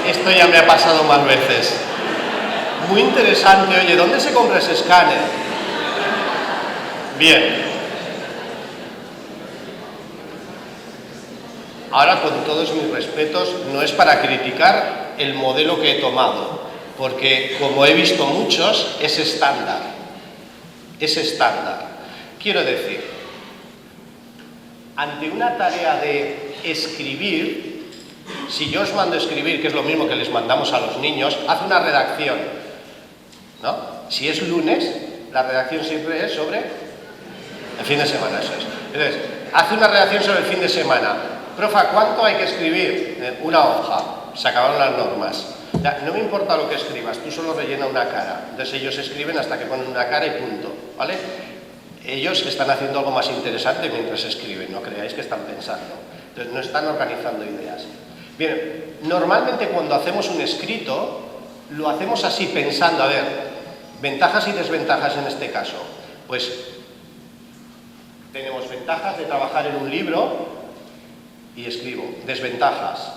Esto ya me ha pasado más veces. Muy interesante. Oye, ¿dónde se compra ese escáner? Bien. Ahora, con todos mis respetos, no es para criticar el modelo que he tomado, porque como he visto muchos, es estándar. Es estándar. Quiero decir, ante una tarea de escribir, si yo os mando a escribir, que es lo mismo que les mandamos a los niños, haz una redacción, ¿no? Si es lunes, la redacción siempre es sobre el fin de semana, eso es. Entonces, haz una redacción sobre el fin de semana. Profa, ¿cuánto hay que escribir? Una hoja. Se acabaron las normas. Ya, no me importa lo que escribas, tú solo rellena una cara. Entonces ellos escriben hasta que ponen una cara y punto, ¿vale? Ellos están haciendo algo más interesante mientras escriben, no creáis que están pensando. Entonces no están organizando ideas. Bien, normalmente cuando hacemos un escrito, lo hacemos así pensando, a ver, ventajas y desventajas en este caso. Pues tenemos ventajas de trabajar en un libro y escribo, desventajas.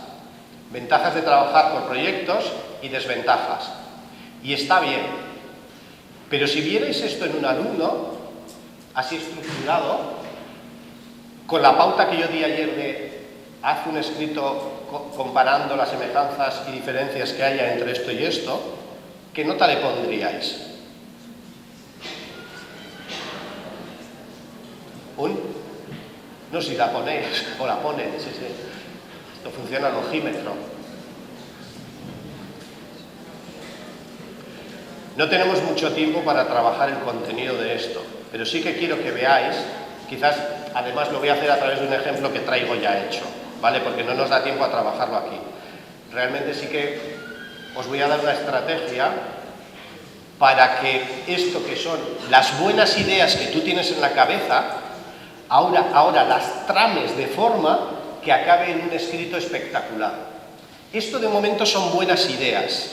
Ventajas de trabajar por proyectos y desventajas. Y está bien. Pero si vierais esto en un alumno, así estructurado, con la pauta que yo di ayer de haz un escrito comparando las semejanzas y diferencias que haya entre esto y esto, ¿qué nota le pondríais? No, si la ponéis, o la ponen, sí. Esto funciona al ojímetro. No tenemos mucho tiempo para trabajar el contenido de esto, pero sí que quiero que veáis, quizás además lo voy a hacer a través de un ejemplo que traigo ya hecho, ¿vale? Porque no nos da tiempo a trabajarlo aquí. Realmente sí que os voy a dar una estrategia para que esto que son las buenas ideas que tú tienes en la cabeza, ahora las trames de forma que acabe en un escrito espectacular. Esto de momento son buenas ideas,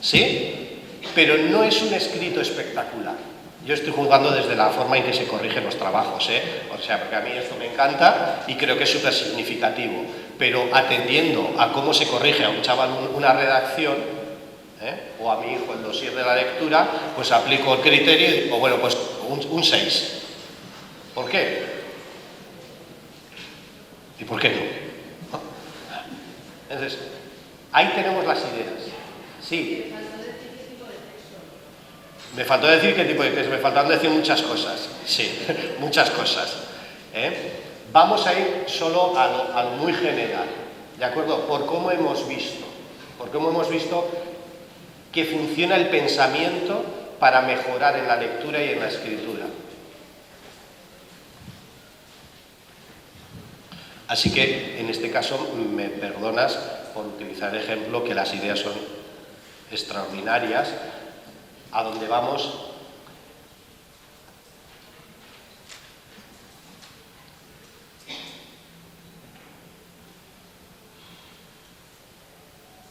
¿sí? Pero no es un escrito espectacular. Yo estoy juzgando desde la forma en que se corrigen los trabajos, ¿eh? O sea, porque a mí esto me encanta y creo que es súper significativo. Pero atendiendo a cómo se corrige a un chaval una redacción, o a mi hijo el dossier de la lectura, pues aplico el criterio y digo, bueno, pues un 6. ¿Por qué? ¿Y por qué no? Entonces, ahí tenemos las ideas. Sí. Me faltó decir qué tipo de texto, me faltaron decir muchas cosas. Sí, muchas cosas. Vamos a ir solo a lo muy general, ¿de acuerdo? Por cómo hemos visto que funciona el pensamiento para mejorar en la lectura y en la escritura. Así que, en este caso, me perdonas por utilizar el ejemplo que las ideas son extraordinarias. ¿A dónde vamos?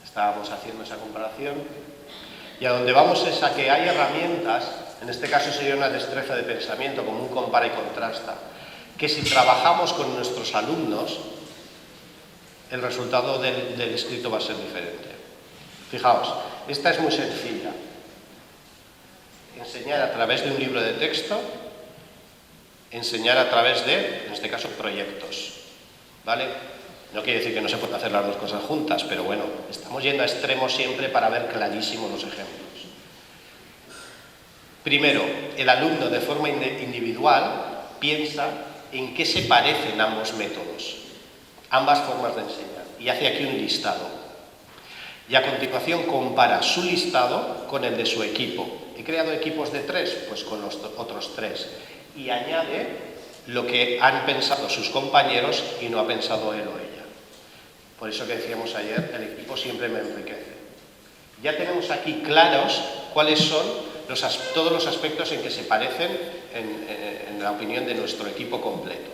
Estábamos haciendo esa comparación. Y a dónde vamos es a que hay herramientas, en este caso sería una destreza de pensamiento, como un compara y contrasta, que si trabajamos con nuestros alumnos, el resultado del escrito va a ser diferente. Fijaos, esta es muy sencilla. Enseñar a través de un libro de texto, enseñar a través de, en este caso, proyectos. ¿Vale? No quiere decir que no se puedan hacer las dos cosas juntas, pero bueno, estamos yendo a extremos siempre para ver clarísimos los ejemplos. Primero, el alumno de forma individual piensa en qué se parecen ambos métodos, ambas formas de enseñar, y hace aquí un listado. Y a continuación compara su listado con el de su equipo. ¿He creado equipos de 3? Pues con los otros 3. Y añade lo que han pensado sus compañeros y no ha pensado él o ella. Por eso que decíamos ayer, el equipo siempre me enriquece. Ya tenemos aquí claros cuáles son todos los aspectos en que se parecen en la opinión de nuestro equipo completo.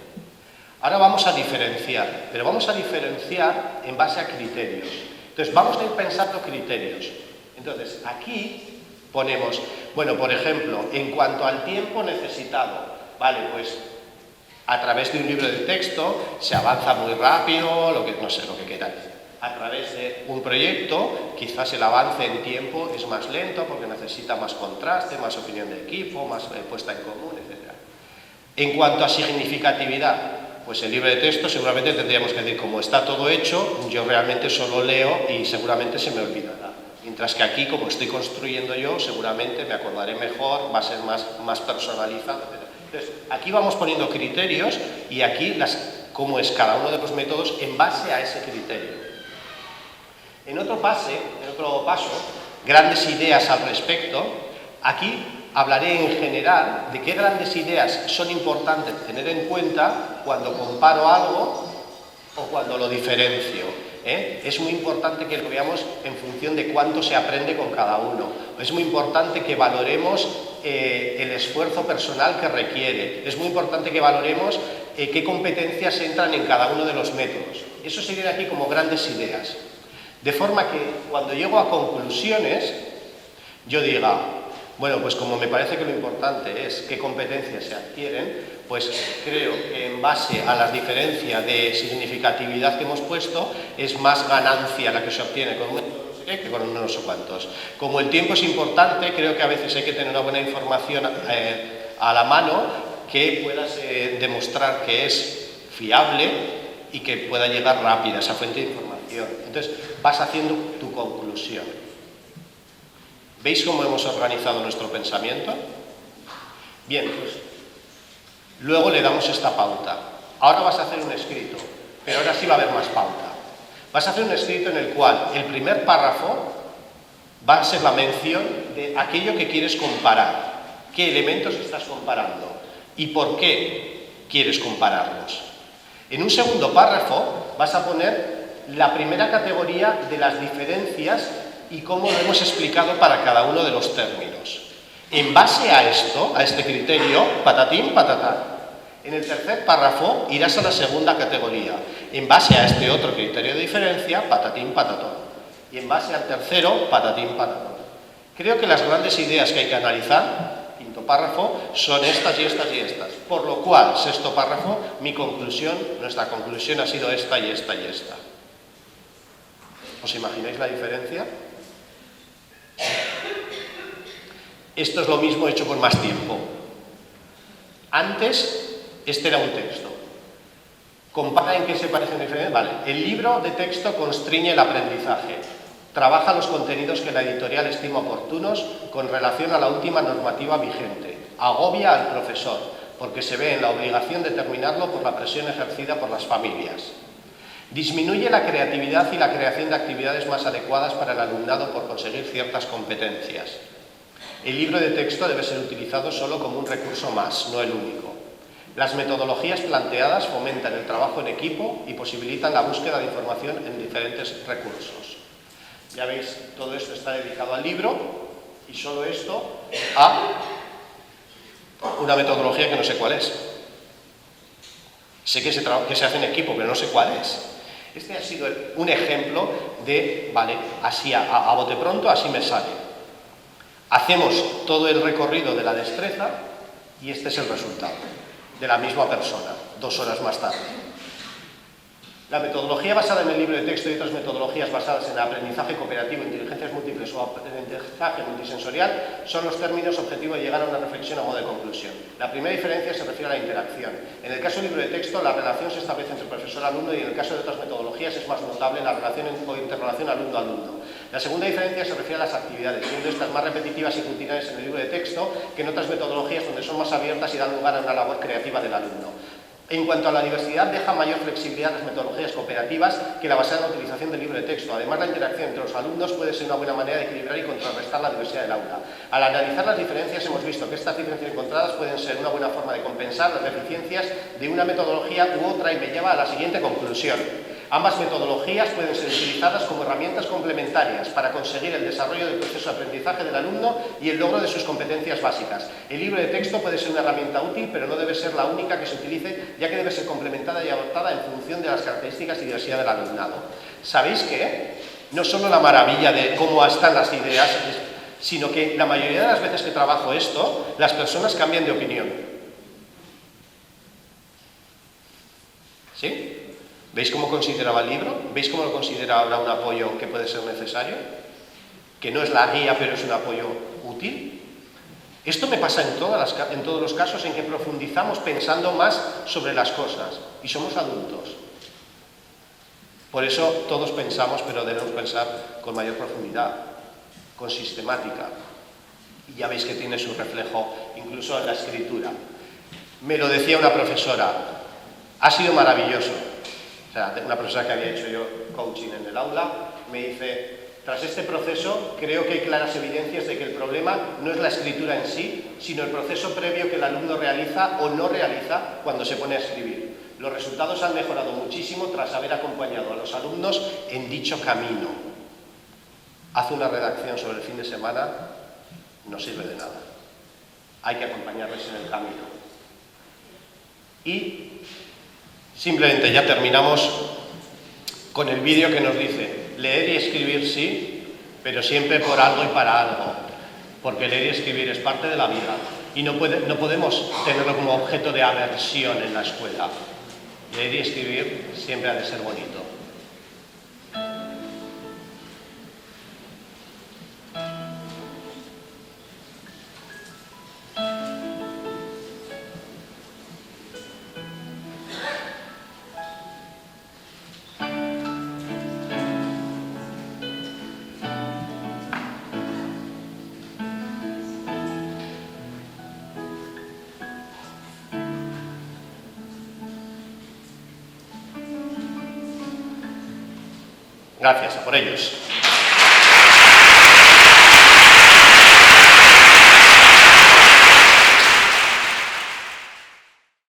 Ahora vamos a diferenciar, pero vamos a diferenciar en base a criterios. Entonces, vamos a ir pensando criterios. Entonces, aquí ponemos, bueno, por ejemplo, en cuanto al tiempo necesitado, vale, pues a través de un libro de texto se avanza muy rápido, lo que queráis. A través de un proyecto, quizás el avance en tiempo es más lento porque necesita más contraste, más opinión de equipo, más puesta en común, etc. En cuanto a significatividad, pues el libro de texto seguramente tendríamos que decir, como está todo hecho, yo realmente solo leo y seguramente se me olvidará. Mientras que aquí, como estoy construyendo yo, seguramente me acordaré mejor, va a ser más personalizado, etc. Entonces, aquí vamos poniendo criterios y aquí cómo es cada uno de los métodos en base a ese criterio. En otro paso, grandes ideas al respecto, aquí hablaré en general de qué grandes ideas son importantes tener en cuenta cuando comparo algo o cuando lo diferencio. Es muy importante que lo veamos en función de cuánto se aprende con cada uno. Es muy importante que valoremos el esfuerzo personal que requiere. Es muy importante que valoremos qué competencias entran en cada uno de los métodos. Eso serían aquí como grandes ideas. De forma que cuando llego a conclusiones, yo diga, bueno, pues como me parece que lo importante es qué competencias se adquieren, pues creo que en base a las diferencias de significatividad que hemos puesto, es más ganancia la que se obtiene con un método no sé qué que con un no sé cuántos. Como el tiempo es importante, creo que a veces hay que tener una buena información a la mano que puedas demostrar que es fiable y que pueda llegar rápida a esa fuente de información. Entonces, vas haciendo tu conclusión. ¿Veis cómo hemos organizado nuestro pensamiento? Bien, pues luego le damos esta pauta. Ahora vas a hacer un escrito, pero ahora sí va a haber más pauta. Vas a hacer un escrito en el cual el primer párrafo va a ser la mención de aquello que quieres comparar. ¿Qué elementos estás comparando? ¿Y por qué quieres compararlos? En un segundo párrafo vas a poner la primera categoría de las diferencias y cómo lo hemos explicado para cada uno de los términos. En base a esto, a este criterio, patatín, patatán. En el tercer párrafo irás a la segunda categoría. En base a este otro criterio de diferencia, patatín, patatón. Y en base al tercero, patatín, patatón. Creo que las grandes ideas que hay que analizar, quinto párrafo, son estas y estas y estas. Por lo cual, sexto párrafo, nuestra conclusión ha sido esta y esta y esta. ¿Os imagináis la diferencia? Esto es lo mismo hecho con más tiempo. Antes, este era un texto. Compara en qué se parecen diferentes. Vale, el libro de texto constriñe el aprendizaje. Trabaja los contenidos que la editorial estima oportunos con relación a la última normativa vigente. Agobia al profesor, porque se ve en la obligación de terminarlo por la presión ejercida por las familias. Disminuye la creatividad y la creación de actividades más adecuadas para el alumnado por conseguir ciertas competencias. El libro de texto debe ser utilizado solo como un recurso más, no el único. Las metodologías planteadas fomentan el trabajo en equipo y posibilitan la búsqueda de información en diferentes recursos. Ya veis, todo esto está dedicado al libro y solo esto a una metodología que no sé cuál es. Sé que se hace en equipo, pero no sé cuál es. Este ha sido un ejemplo de, vale, así a bote pronto, así me sale. Hacemos todo el recorrido de la destreza y este es el resultado de la misma persona, 2 horas más tarde. La metodología basada en el libro de texto y otras metodologías basadas en aprendizaje cooperativo, inteligencias múltiples o aprendizaje multisensorial son los términos objetivo de llegar a una reflexión a modo de conclusión. La primera diferencia se refiere a la interacción. En el caso del libro de texto, la relación se establece entre profesor-alumno y en el caso de otras metodologías es más notable la relación o interrelación alumno-alumno. La segunda diferencia se refiere a las actividades, siendo estas más repetitivas y rutinarias en el libro de texto que en otras metodologías donde son más abiertas y dan lugar a una labor creativa del alumno. En cuanto a la diversidad, deja mayor flexibilidad las metodologías cooperativas que la basada en la utilización del libro de texto. Además, la interacción entre los alumnos puede ser una buena manera de equilibrar y contrarrestar la diversidad del aula. Al analizar las diferencias, hemos visto que estas diferencias encontradas pueden ser una buena forma de compensar las deficiencias de una metodología u otra y me lleva a la siguiente conclusión. Ambas metodologías pueden ser utilizadas como herramientas complementarias para conseguir el desarrollo del proceso de aprendizaje del alumno y el logro de sus competencias básicas. El libro de texto puede ser una herramienta útil, pero no debe ser la única que se utilice, ya que debe ser complementada y adaptada en función de las características y diversidad del alumnado. ¿Sabéis qué? No solo la maravilla de cómo están las ideas, sino que la mayoría de las veces que trabajo esto, las personas cambian de opinión. ¿Sí? ¿Veis cómo consideraba el libro? ¿Veis cómo lo considera ahora un apoyo que puede ser necesario? Que no es la guía, pero es un apoyo útil. Esto me pasa en todos los casos en que profundizamos pensando más sobre las cosas y somos adultos. Por eso todos pensamos, pero debemos pensar con mayor profundidad, con sistemática. Y ya veis que tiene su reflejo incluso en la escritura. Me lo decía una profesora, ha sido maravilloso. O sea, una profesora que había hecho yo coaching en el aula, me dice, tras este proceso creo que hay claras evidencias de que el problema no es la escritura en sí, sino el proceso previo que el alumno realiza o no realiza cuando se pone a escribir. Los resultados han mejorado muchísimo tras haber acompañado a los alumnos en dicho camino. Hace una redacción sobre el fin de semana, no sirve de nada. Hay que acompañarles en el camino. Y simplemente ya terminamos con el vídeo que nos dice, leer y escribir sí, pero siempre por algo y para algo, porque leer y escribir es parte de la vida y no podemos tenerlo como objeto de aversión en la escuela. Leer y escribir siempre ha de ser bonito. Gracias, a por ellos.